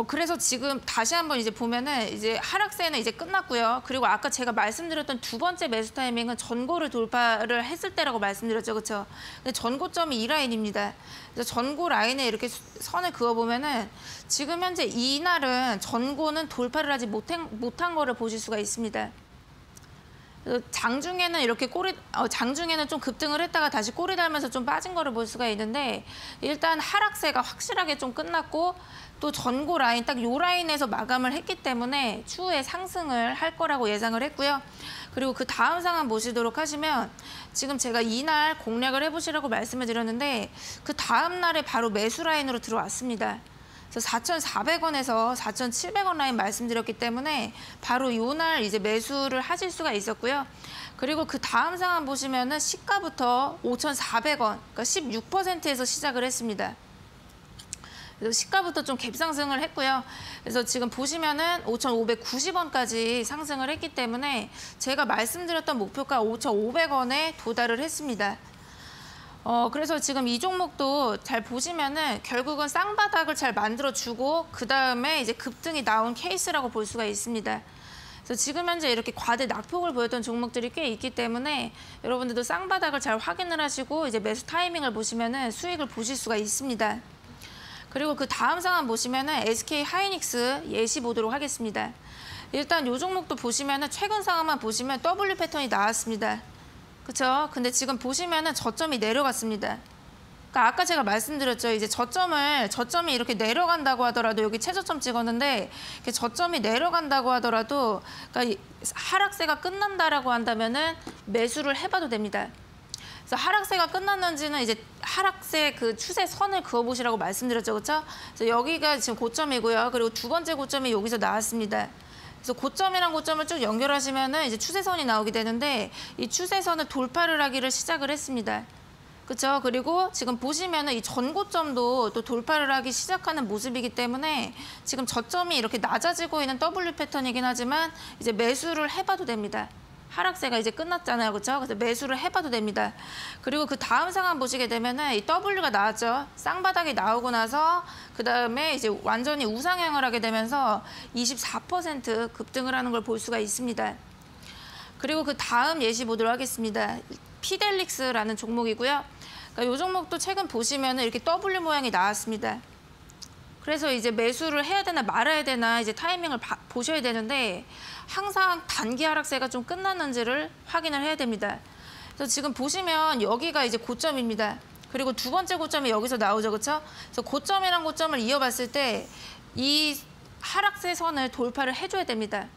그래서 지금 다시 한번 이제 보면은 이제 하락세는 이제 끝났고요. 그리고 아까 제가 말씀드렸던 두 번째 매수 타이밍은 전고를 돌파를 했을 때라고 말씀드렸죠, 그렇죠? 근데 전고점이 이 라인입니다. 그래서 전고 라인에 이렇게 선을 그어 보면은 지금 현재 이날은 전고는 돌파를 하지 못한 거를 보실 수가 있습니다. 장중에는 이렇게 장중에는 좀 급등을 했다가 다시 꼬리 달면서 좀 빠진 거를 볼 수가 있는데 일단 하락세가 확실하게 좀 끝났고 또 전고 라인 딱 요 라인에서 마감을 했기 때문에 추후에 상승을 할 거라고 예상을 했고요. 그리고 그 다음 상황 보시도록 하시면 지금 제가 이날 공략을 해보시라고 말씀을 드렸는데 그 다음 날에 바로 매수 라인으로 들어왔습니다. 그래서 4,400원에서 4,700원 라인 말씀드렸기 때문에 바로 요날 이제 매수를 하실 수가 있었고요. 그리고 그 다음 상황 보시면은 시가부터 5,400원, 그러니까 16%에서 시작을 했습니다. 그래서 시가부터 좀 갭상승을 했고요. 그래서 지금 보시면은 5,590원까지 상승을 했기 때문에 제가 말씀드렸던 목표가 5,500원에 도달을 했습니다. 그래서 지금 이 종목도 잘 보시면은 결국은 쌍바닥을 잘 만들어주고 그 다음에 이제 급등이 나온 케이스라고 볼 수가 있습니다. 그래서 지금 현재 이렇게 과대 낙폭을 보였던 종목들이 꽤 있기 때문에 여러분들도 쌍바닥을 잘 확인을 하시고 이제 매수 타이밍을 보시면은 수익을 보실 수가 있습니다. 그리고 그 다음 상황 보시면은 SK 하이닉스 예시 보도록 하겠습니다. 일단 이 종목도 보시면은 최근 상황만 보시면 W 패턴이 나왔습니다. 그렇죠? 근데 지금 보시면은 저점이 내려갔습니다. 그러니까 아까 제가 말씀드렸죠. 이제 저점이 이렇게 내려간다고 하더라도 여기 최저점 찍었는데 이렇게 저점이 내려간다고 하더라도 그러니까 하락세가 끝난다라고 한다면은 매수를 해봐도 됩니다. 그래서 하락세가 끝났는지는 이제 하락세 그 추세 선을 그어보시라고 말씀드렸죠, 그렇죠? 그래서 여기가 지금 고점이고요. 그리고 두 번째 고점이 여기서 나왔습니다. 그래서 고점이랑 고점을 쭉 연결하시면은 이제 추세선이 나오게 되는데 이 추세선을 돌파를 하기를 시작을 했습니다. 그렇죠? 그리고 지금 보시면은 이 전고점도 또 돌파를 하기 시작하는 모습이기 때문에 지금 저점이 이렇게 낮아지고 있는 W 패턴이긴 하지만 이제 매수를 해봐도 됩니다. 하락세가 이제 끝났잖아요, 그렇죠? 그래서 매수를 해봐도 됩니다. 그리고 그 다음 상황 보시게 되면은 이 W가 나왔죠. 쌍바닥이 나오고 나서 그 다음에 이제 완전히 우상향을 하게 되면서 24% 급등을 하는 걸 볼 수가 있습니다. 그리고 그 다음 예시 보도록 하겠습니다. 피델릭스라는 종목이고요. 그러니까 이 종목도 최근 보시면은 이렇게 W 모양이 나왔습니다. 그래서 이제 매수를 해야 되나 말아야 되나 이제 타이밍을 보셔야 되는데 항상 단기 하락세가 좀 끝났는지를 확인을 해야 됩니다. 그래서 지금 보시면 여기가 이제 고점입니다. 그리고 두 번째 고점이 여기서 나오죠, 그렇죠? 그래서 고점이랑 고점을 이어봤을 때 이 하락세 선을 돌파를 해줘야 됩니다.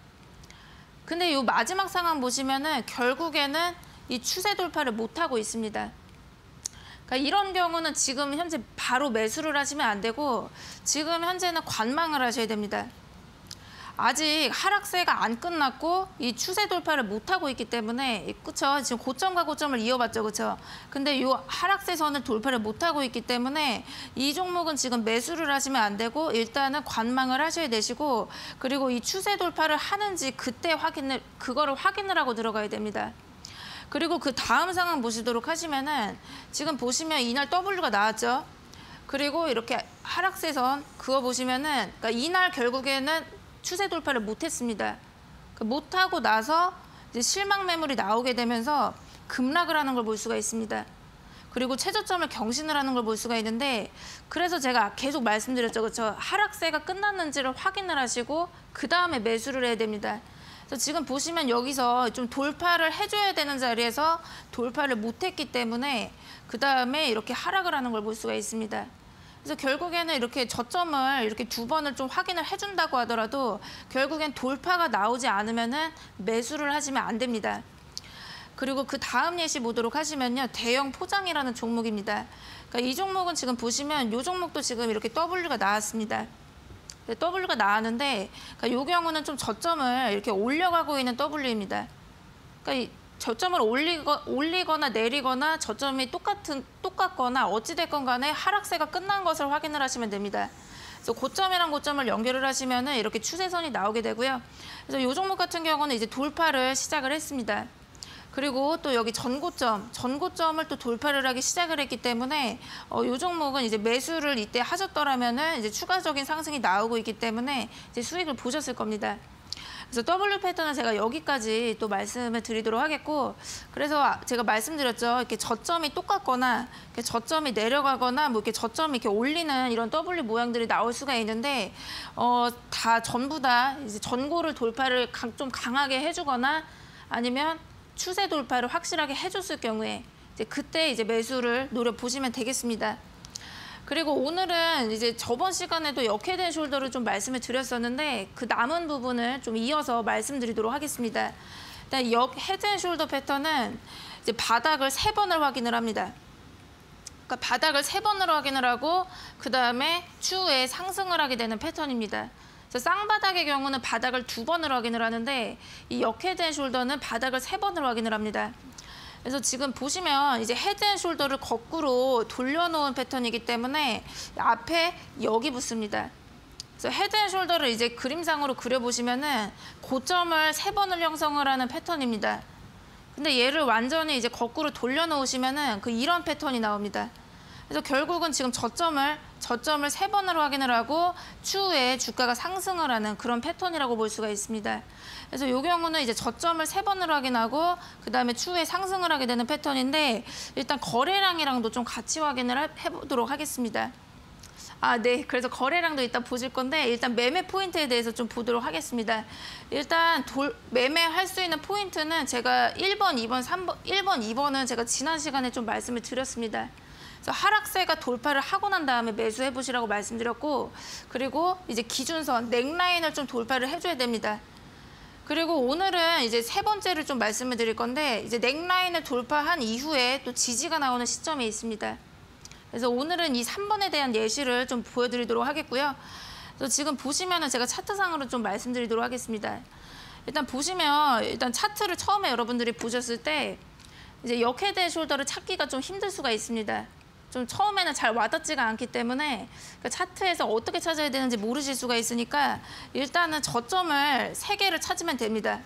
근데 이 마지막 상황 보시면은 결국에는 이 추세 돌파를 못 하고 있습니다. 그러니까 이런 경우는 지금 현재 바로 매수를 하시면 안 되고 지금 현재는 관망을 하셔야 됩니다. 아직 하락세가 안 끝났고 이 추세 돌파를 못 하고 있기 때문에 그렇죠. 지금 고점과 고점을 이어봤죠, 그렇죠. 근데 이 하락세 선을 돌파를 못 하고 있기 때문에 이 종목은 지금 매수를 하시면 안 되고 일단은 관망을 하셔야 되시고 그리고 이 추세 돌파를 하는지 그때 그거를 확인을 하고 들어가야 됩니다. 그리고 그 다음 상황 보시도록 하시면은 지금 보시면 이날 W가 나왔죠. 그리고 이렇게 하락세선 그어 보시면은 그러니까 이날 결국에는 추세 돌파를 못했습니다. 못하고 나서 이제 실망 매물이 나오게 되면서 급락을 하는 걸 볼 수가 있습니다. 그리고 최저점을 경신을 하는 걸 볼 수가 있는데 그래서 제가 계속 말씀드렸죠, 그렇죠? 하락세가 끝났는지를 확인을 하시고 그 다음에 매수를 해야 됩니다. 그래서 지금 보시면 여기서 좀 돌파를 해줘야 되는 자리에서 돌파를 못했기 때문에 그 다음에 이렇게 하락을 하는 걸 볼 수가 있습니다. 그래서 결국에는 이렇게 저점을 이렇게 두 번을 좀 확인을 해준다고 하더라도 결국엔 돌파가 나오지 않으면은 매수를 하시면 안 됩니다. 그리고 그 다음 예시 보도록 하시면요. 대형 포장이라는 종목입니다. 그러니까 이 종목은 지금 보시면 이 종목도 지금 이렇게 W가 나왔습니다. W가 나왔는데 그러니까 이 경우는 좀 저점을 이렇게 올려가고 있는 W입니다. 그러니까 이 저점을 올리거나 내리거나 저점이 똑같거나 어찌됐건 간에 하락세가 끝난 것을 확인을 하시면 됩니다. 그래서 고점이랑 고점을 연결을 하시면은 이렇게 추세선이 나오게 되고요. 그래서 이 종목 같은 경우는 이제 돌파를 시작을 했습니다. 그리고 또 여기 전고점을 또 돌파를 하기 시작을 했기 때문에 이 종목은 이제 매수를 이때 하셨더라면은 이제 추가적인 상승이 나오고 있기 때문에 이제 수익을 보셨을 겁니다. 그래서 W 패턴은 제가 여기까지 또 말씀을 드리도록 하겠고, 그래서 제가 말씀드렸죠. 이렇게 저점이 똑같거나 이렇게 저점이 내려가거나 뭐 이렇게 저점이 이렇게 올리는 이런 W 모양들이 나올 수가 있는데 다 전부 다 이제 전고를 돌파를 좀 강하게 해주거나 아니면 추세 돌파를 확실하게 해줬을 경우에 이제 그때 이제 매수를 노려보시면 되겠습니다. 그리고 오늘은 이제 저번 시간에도 역헤드 앤 숄더를 좀 말씀을 드렸었는데 그 남은 부분을 좀 이어서 말씀드리도록 하겠습니다. 일단 역헤드 앤 숄더 패턴은 이제 바닥을 3번을 확인을 합니다. 그러니까 바닥을 3번으로 확인을 하고 그 다음에 추후에 상승을 하게 되는 패턴입니다. 그래서 쌍바닥의 경우는 바닥을 2번으로 확인을 하는데 이 역헤드 앤 숄더는 바닥을 3번으로 확인을 합니다. 그래서 지금 보시면 이제 헤드 앤 숄더를 거꾸로 돌려놓은 패턴이기 때문에 앞에 여기 붙습니다. 그래서 헤드 앤 숄더를 이제 그림상으로 그려보시면은 고점을 3번을 형성을 하는 패턴입니다. 근데 얘를 완전히 이제 거꾸로 돌려놓으시면은 이런 패턴이 나옵니다. 그래서 결국은 지금 저점을 3번으로 확인을 하고 추후에 주가가 상승을 하는 그런 패턴이라고 볼 수가 있습니다. 그래서 이 경우는 이제 저점을 3번으로 확인하고 그다음에 추후에 상승을 하게 되는 패턴인데 일단 거래량이랑도 좀 같이 확인을 해보도록 하겠습니다. 네. 그래서 거래량도 이따 보실 건데 일단 매매 포인트에 대해서 좀 보도록 하겠습니다. 일단 매매할 수 있는 포인트는 제가 1번, 2번, 3번, 1번, 2번은 제가 지난 시간에 좀 말씀을 드렸습니다. 그래서 하락세가 돌파를 하고 난 다음에 매수해 보시라고 말씀드렸고, 그리고 이제 기준선 넥라인을 좀 돌파를 해줘야 됩니다. 그리고 오늘은 이제 3번째를 좀 말씀을 드릴 건데 이제 넥라인을 돌파한 이후에 또 지지가 나오는 시점이 있습니다. 그래서 오늘은 이 3번에 대한 예시를 좀 보여드리도록 하겠고요. 그래서 지금 보시면은 제가 차트상으로 좀 말씀드리도록 하겠습니다. 일단 보시면 일단 차트를 처음에 여러분들이 보셨을 때 이제 역헤드 앤 숄더를 찾기가 좀 힘들 수가 있습니다. 좀 처음에는 잘 와닿지가 않기 때문에 그 차트에서 어떻게 찾아야 되는지 모르실 수가 있으니까 일단은 저점을 3개를 찾으면 됩니다.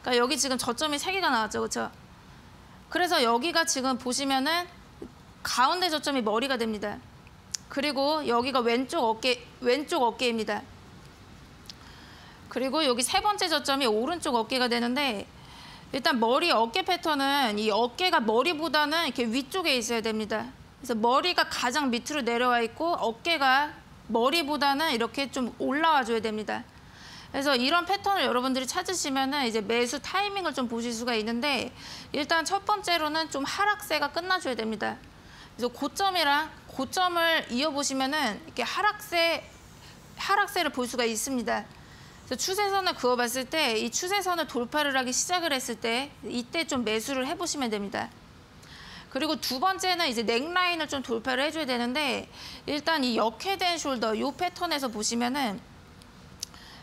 그러니까 여기 지금 저점이 3개가 나왔죠, 그렇죠? 그래서 여기가 지금 보시면은 가운데 저점이 머리가 됩니다. 그리고 여기가 왼쪽 어깨입니다. 그리고 여기 3번째 저점이 오른쪽 어깨가 되는데 일단 머리 어깨 패턴은 이 어깨가 머리보다는 이렇게 위쪽에 있어야 됩니다. 그래서 머리가 가장 밑으로 내려와 있고 어깨가 머리보다는 이렇게 좀 올라와 줘야 됩니다. 그래서 이런 패턴을 여러분들이 찾으시면은 이제 매수 타이밍을 좀 보실 수가 있는데 일단 첫 번째로는 좀 하락세가 끝나줘야 됩니다. 그래서 고점을 이어보시면은 이렇게 하락세를 볼 수가 있습니다. 그래서 추세선을 그어봤을 때 이 추세선을 돌파를 하기 시작을 했을 때 이때 좀 매수를 해보시면 됩니다. 그리고 두 번째는 이제 넥라인을 좀 돌파를 해줘야 되는데 일단 이 역헤드 앤 숄더 이 패턴에서 보시면은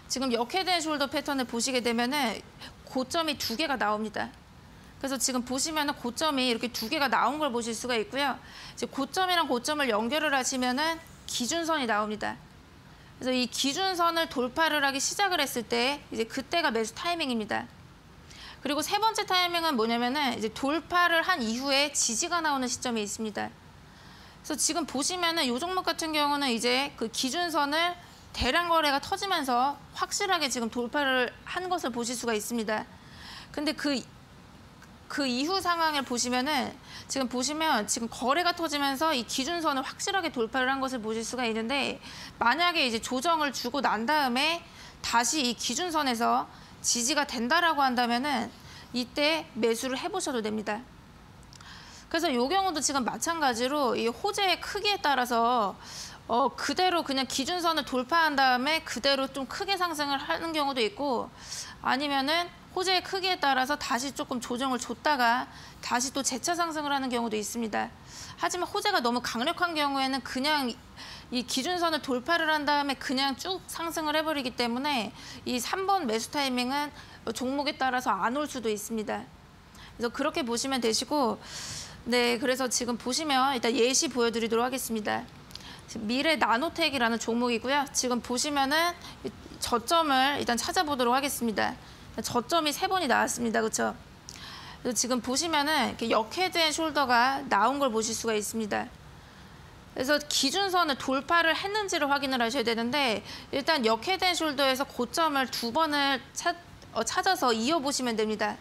지금 역헤드 앤 숄더 패턴을 보시게 되면은 고점이 2개가 나옵니다. 그래서 지금 보시면은 고점이 이렇게 2개가 나온 걸 보실 수가 있고요. 이제 고점이랑 고점을 연결을 하시면은 기준선이 나옵니다. 그래서 이 기준선을 돌파를 하기 시작을 했을 때 이제 그때가 매수 타이밍입니다. 그리고 3번째 타이밍은 뭐냐면은 이제 돌파를 한 이후에 지지가 나오는 시점이 있습니다. 그래서 지금 보시면은 이 종목 같은 경우는 이제 그 기준선을 대량 거래가 터지면서 확실하게 지금 돌파를 한 것을 보실 수가 있습니다. 근데 그 이후 상황을 보시면은 지금 거래가 터지면서 이 기준선을 확실하게 돌파를 한 것을 보실 수가 있는데 만약에 이제 조정을 주고 난 다음에 다시 이 기준선에서 지지가 된다라고 한다면은 이때 매수를 해보셔도 됩니다. 그래서 이 경우도 지금 마찬가지로 이 호재의 크기에 따라서 그대로 그냥 기준선을 돌파한 다음에 그대로 좀 크게 상승을 하는 경우도 있고 아니면은 호재의 크기에 따라서 다시 조금 조정을 줬다가 다시 또 재차 상승을 하는 경우도 있습니다. 하지만 호재가 너무 강력한 경우에는 그냥 이 기준선을 돌파를 한 다음에 그냥 쭉 상승을 해버리기 때문에 이 3번 매수 타이밍은 종목에 따라서 안 올 수도 있습니다. 그래서 그렇게 보시면 되시고, 네, 그래서 지금 보시면 일단 예시 보여드리도록 하겠습니다. 미래 나노텍이라는 종목이고요. 지금 보시면은 저점을 일단 찾아보도록 하겠습니다. 저점이 3번이 나왔습니다. 그렇죠? 그래서 지금 보시면은 이렇게 역헤드 앤 숄더가 나온 걸 보실 수가 있습니다. 그래서 기준선을 돌파를 했는지를 확인을 하셔야 되는데, 일단 역헤드 앤 숄더에서 고점을 2번을 찾아서 이어보시면 됩니다.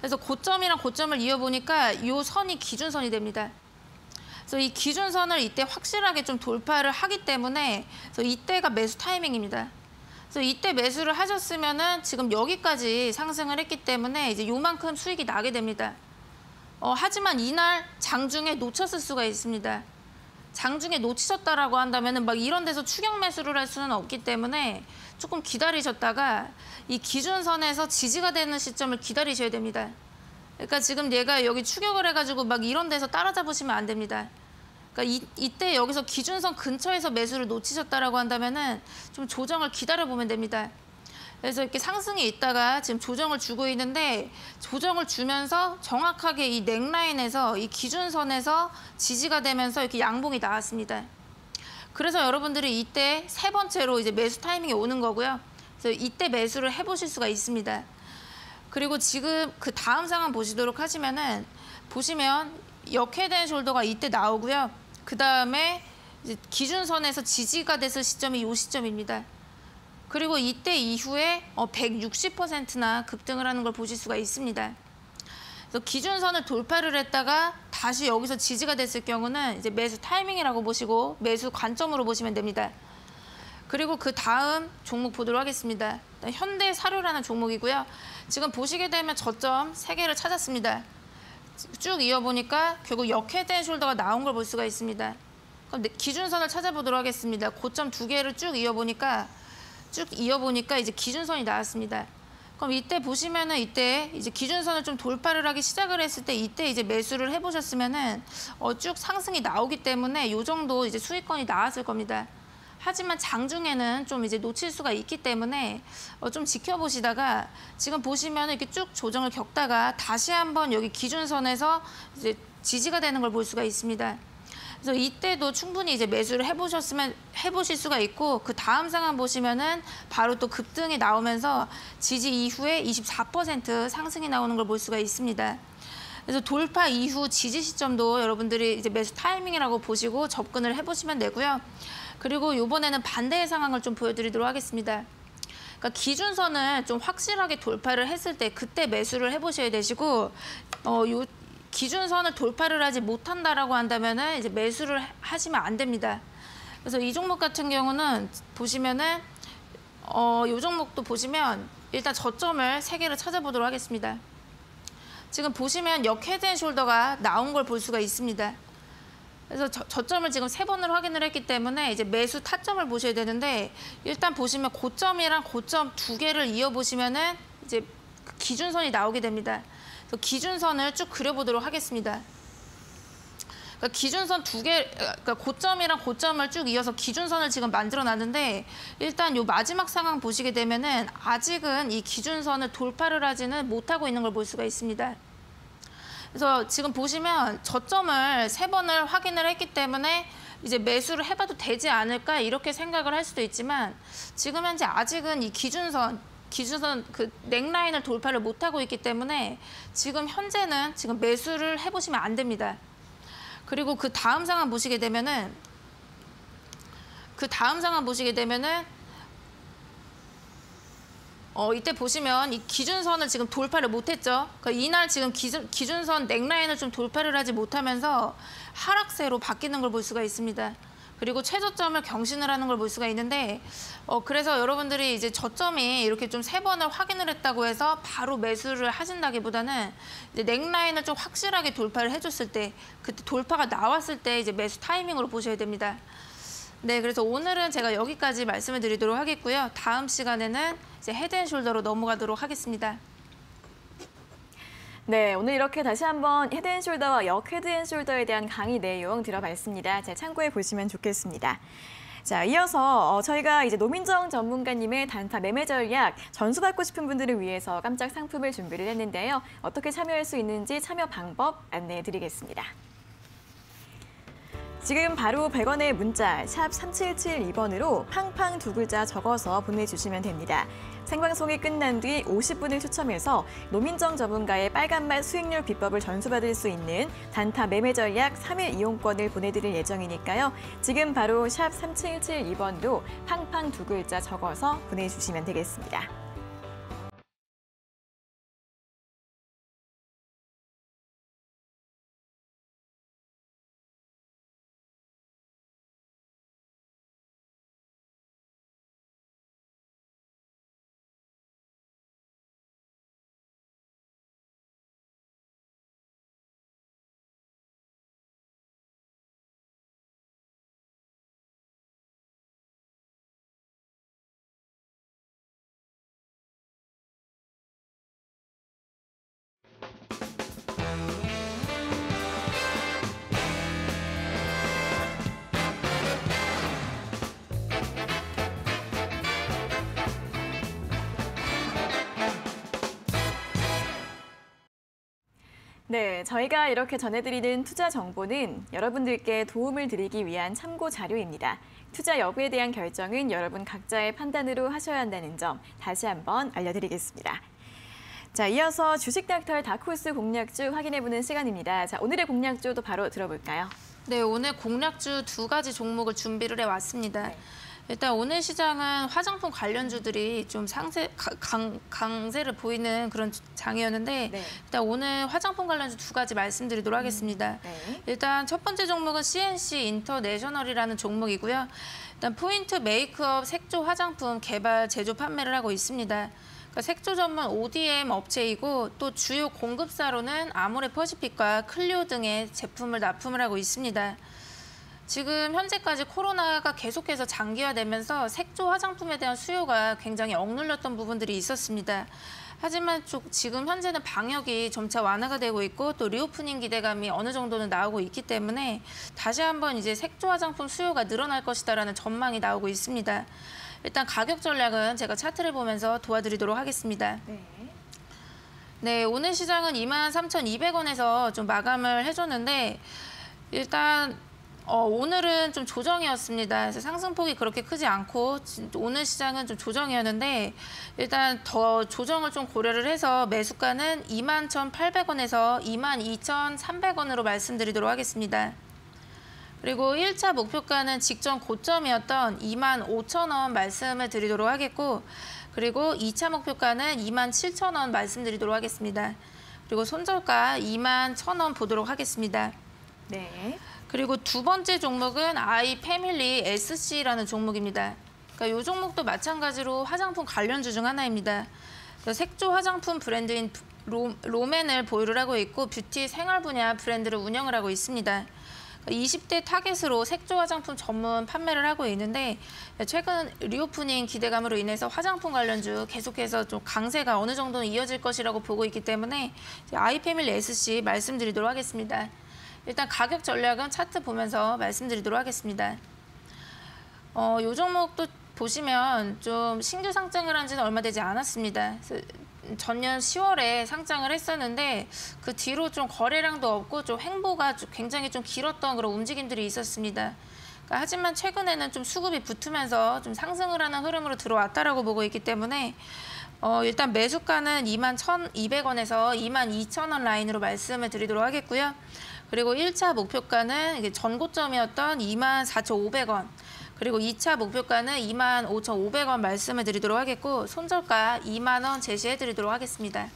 그래서 고점이랑 고점을 이어보니까 이 선이 기준선이 됩니다. 그래서 이 기준선을 이때 확실하게 좀 돌파를 하기 때문에, 그래서 이때가 매수 타이밍입니다. 그래서 이때 매수를 하셨으면은 지금 여기까지 상승을 했기 때문에 이제 요만큼 수익이 나게 됩니다. 하지만 이날 장중에 놓쳤을 수가 있습니다. 장중에 놓치셨다라고 한다면은 막 이런 데서 추격 매수를 할 수는 없기 때문에 조금 기다리셨다가 이 기준선에서 지지가 되는 시점을 기다리셔야 됩니다. 그러니까 지금 얘가 여기 추격을 해가지고 막 이런 데서 따라잡으시면 안 됩니다. 그러니까 이때 여기서 기준선 근처에서 매수를 놓치셨다라고 한다면은 좀 조정을 기다려보면 됩니다. 그래서 이렇게 상승이 있다가 지금 조정을 주고 있는데, 조정을 주면서 정확하게 이 넥라인에서 이 기준선에서 지지가 되면서 이렇게 양봉이 나왔습니다. 그래서 여러분들이 이때 3번째로 이제 매수 타이밍이 오는 거고요. 그래서 이때 매수를 해보실 수가 있습니다. 그리고 지금 그 다음 상황 보시도록 하시면은, 보시면 역헤드 앤 숄더가 이때 나오고요. 그 다음에 기준선에서 지지가 됐을 시점이 이 시점입니다. 그리고 이때 이후에 160%나 급등을 하는 걸 보실 수가 있습니다. 그래서 기준선을 돌파를 했다가 다시 여기서 지지가 됐을 경우는 이제 매수 타이밍이라고 보시고 매수 관점으로 보시면 됩니다. 그리고 그 다음 종목 보도록 하겠습니다. 현대사료라는 종목이고요. 지금 보시게 되면 저점 3개를 찾았습니다. 쭉 이어보니까 결국 역헤드 앤 숄더가 나온 걸 볼 수가 있습니다. 그럼 기준선을 찾아보도록 하겠습니다. 고점 2개를 쭉 이어보니까 이제 기준선이 나왔습니다. 그럼 이때 보시면은 이때 이제 기준선을 좀 돌파를 하기 시작을 했을 때 이때 이제 매수를 해보셨으면은 쭉 상승이 나오기 때문에 이 정도 이제 수익권이 나왔을 겁니다. 하지만 장중에는 좀 이제 놓칠 수가 있기 때문에 좀 지켜보시다가 지금 보시면 이렇게 쭉 조정을 겪다가 다시 한번 여기 기준선에서 이제 지지가 되는 걸 볼 수가 있습니다. 그래서 이때도 충분히 이제 매수를 해보실 수가 있고, 그 다음 상황 보시면은 바로 또 급등이 나오면서 지지 이후에 24% 상승이 나오는 걸 볼 수가 있습니다. 그래서 돌파 이후 지지 시점도 여러분들이 이제 매수 타이밍이라고 보시고 접근을 해보시면 되고요. 그리고 이번에는 반대의 상황을 좀 보여드리도록 하겠습니다. 그러니까 기준선을 좀 확실하게 돌파를 했을 때 그때 매수를 해보셔야 되시고, 요 기준선을 돌파를 하지 못한다라고 한다면은 이제 매수를 하시면 안 됩니다. 그래서 이 종목 같은 경우는 보시면은 이 종목도 보시면 일단 저점을 3개를 찾아보도록 하겠습니다. 지금 보시면 역헤드 앤 숄더가 나온 걸 볼 수가 있습니다. 그래서 저점을 지금 3번을 확인을 했기 때문에 이제 매수 타점을 보셔야 되는데, 일단 보시면 고점이랑 고점 2개를 이어보시면은 이제 기준선이 나오게 됩니다. 그래서 기준선을 쭉 그려보도록 하겠습니다. 그러니까 기준선 2개, 그러니까 고점이랑 고점을 쭉 이어서 기준선을 지금 만들어놨는데, 일단 요 마지막 상황 보시게 되면은 아직은 이 기준선을 돌파를 하지는 못하고 있는 걸 볼 수가 있습니다. 그래서 지금 보시면 저점을 3번을 확인을 했기 때문에 이제 매수를 해봐도 되지 않을까 이렇게 생각을 할 수도 있지만, 지금 현재 아직은 이 기준선 그 넥라인을 돌파를 못하고 있기 때문에 지금 현재는 지금 매수를 해보시면 안 됩니다. 그리고 그 다음 상황 보시게 되면은 이때 보시면 이 기준선을 지금 돌파를 못했죠. 그러니까 이날 지금 기준선 넥라인을 좀 돌파를 하지 못하면서 하락세로 바뀌는 걸 볼 수가 있습니다. 그리고 최저점을 경신을 하는 걸 볼 수가 있는데, 그래서 여러분들이 이제 저점이 이렇게 좀 3번을 확인을 했다고 해서 바로 매수를 하신다기보다는 이제 넥라인을 좀 확실하게 돌파를 해줬을 때, 그때 돌파가 나왔을 때 이제 매수 타이밍으로 보셔야 됩니다. 네, 그래서 오늘은 제가 여기까지 말씀을 드리도록 하겠고요. 다음 시간에는 이제 헤드 앤 숄더로 넘어가도록 하겠습니다. 네, 오늘 이렇게 다시 한번 헤드앤숄더와 역 헤드앤숄더에 대한 강의 내용 들어봤습니다. 잘 참고해 보시면 좋겠습니다. 자, 이어서 저희가 이제 노민정 전문가님의 단타 매매 전략 전수받고 싶은 분들을 위해서 깜짝 상품을 준비를 했는데요. 어떻게 참여할 수 있는지 참여 방법 안내해 드리겠습니다. 지금 바로 100원의 문자 샵 3772번으로 팡팡 두 글자 적어서 보내주시면 됩니다. 생방송이 끝난 뒤 50분을 추첨해서 노민정 전문가의 빨간맛 수익률 비법을 전수받을 수 있는 단타 매매 전략 3일 이용권을 보내드릴 예정이니까요. 지금 바로 샵 3772번으로 팡팡 두 글자 적어서 보내주시면 되겠습니다. 네, 저희가 이렇게 전해드리는 투자 정보는 여러분들께 도움을 드리기 위한 참고 자료입니다. 투자 여부에 대한 결정은 여러분 각자의 판단으로 하셔야 한다는 점 다시 한번 알려드리겠습니다. 자, 이어서 주식 닥터 다크호스 공략주 확인해보는 시간입니다. 자, 오늘의 공략주도 바로 들어볼까요? 네, 오늘 공략주 두 가지 종목을 준비를 해왔습니다. 네. 일단 오늘 시장은 화장품 관련주들이 좀 강세를 보이는 그런 장이었는데 네. 일단 오늘 화장품 관련주 두 가지 말씀드리도록 하겠습니다. 네. 일단 첫 번째 종목은 CNC 인터내셔널이라는 종목이고요. 일단 포인트 메이크업 색조 화장품 개발, 제조, 판매를 하고 있습니다. 그러니까 색조 전문 ODM 업체이고 또 주요 공급사로는 아모레퍼시픽과 클리오 등의 제품을 납품을 하고 있습니다. 지금 현재까지 코로나가 계속해서 장기화되면서 색조 화장품에 대한 수요가 굉장히 억눌렸던 부분들이 있었습니다. 하지만 지금 현재는 방역이 점차 완화가 되고 있고 또 리오프닝 기대감이 어느 정도는 나오고 있기 때문에 다시 한번 이제 색조 화장품 수요가 늘어날 것이다라는 전망이 나오고 있습니다. 일단 가격 전략은 제가 차트를 보면서 도와드리도록 하겠습니다. 네, 오늘 시장은 23,200원에서 좀 마감을 해줬는데 일단 오늘은 좀 조정이었습니다. 그래서 상승폭이 그렇게 크지 않고 오늘 시장은 좀 조정이었는데 일단 더 조정을 좀 고려를 해서 매수가는 21,800원에서 22,300원으로 말씀드리도록 하겠습니다. 그리고 1차 목표가는 직전 고점이었던 25,000원 말씀을 드리도록 하겠고 그리고 2차 목표가는 27,000원 말씀드리도록 하겠습니다. 그리고 손절가 21,000원 보도록 하겠습니다. 네. 그리고 두 번째 종목은 아이패밀리 SC라는 종목입니다. 그러니까 이 종목도 마찬가지로 화장품 관련주 중 하나입니다. 그러니까 색조 화장품 브랜드인 롬앤을 보유를 하고 있고 뷰티 생활 분야 브랜드를 운영을 하고 있습니다. 20대 타겟으로 색조 화장품 전문 판매를 하고 있는데 최근 리오프닝 기대감으로 인해서 화장품 관련주 계속해서 좀 강세가 어느 정도는 이어질 것이라고 보고 있기 때문에 아이패밀리 SC 말씀드리도록 하겠습니다. 일단 가격 전략은 차트 보면서 말씀드리도록 하겠습니다. 이 종목도 보시면 좀 신규 상장을 한 지는 얼마 되지 않았습니다. 전년 10월에 상장을 했었는데 그 뒤로 좀 거래량도 없고 좀 횡보가 굉장히 좀 길었던 그런 움직임들이 있었습니다. 그러니까 하지만 최근에는 좀 수급이 붙으면서 좀 상승을 하는 흐름으로 들어왔다라고 보고 있기 때문에 일단 매수가는 21,200원에서 22,000원 라인으로 말씀을 드리도록 하겠고요. 그리고 1차 목표가는 이게 전고점이었던 24,500원. 그리고 2차 목표가는 25,500원 말씀을 드리도록 하겠고 손절가 2만 원 제시해 드리도록 하겠습니다.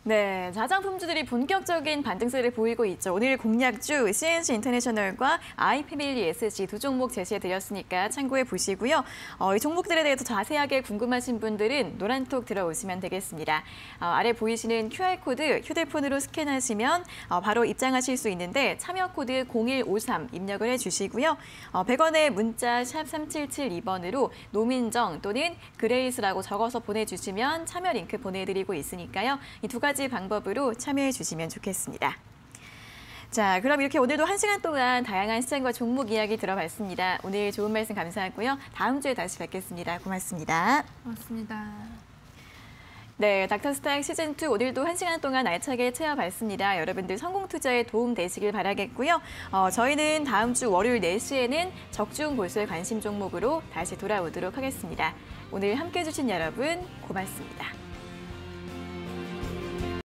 네, 화장품주들이 본격적인 반등세를 보이고 있죠. 오늘 공략주 CNC 인터내셔널과 아이패밀리 SC 두 종목 제시해드렸으니까 참고해 보시고요. 이 종목들에 대해서 자세하게 궁금하신 분들은 노란톡 들어오시면 되겠습니다. 아래 보이시는 QR코드 휴대폰으로 스캔하시면 바로 입장하실 수 있는데 참여 코드 0153 입력을 해주시고요. 100원의 문자 샵 3772번으로 노민정 또는 그레이스라고 적어서 보내주시면 참여 링크 보내드리고 있으니까요. 이 두 가지 가지 방법으로 참여해 주시면 좋겠습니다. 자, 그럼 이렇게 오늘도 1시간 동안 다양한 시장과 종목 이야기 들어봤습니다. 오늘 좋은 말씀 감사하고요. 다음 주에 다시 뵙겠습니다. 고맙습니다. 고맙습니다. 네, 닥터스탁 시즌2 오늘도 1시간 동안 알차게 채워봤습니다. 여러분들 성공 투자에 도움 되시길 바라겠고요. 저희는 다음 주 월요일 4시에는 적중 보수의 관심 종목으로 다시 돌아오도록 하겠습니다. 오늘 함께해 주신 여러분 고맙습니다.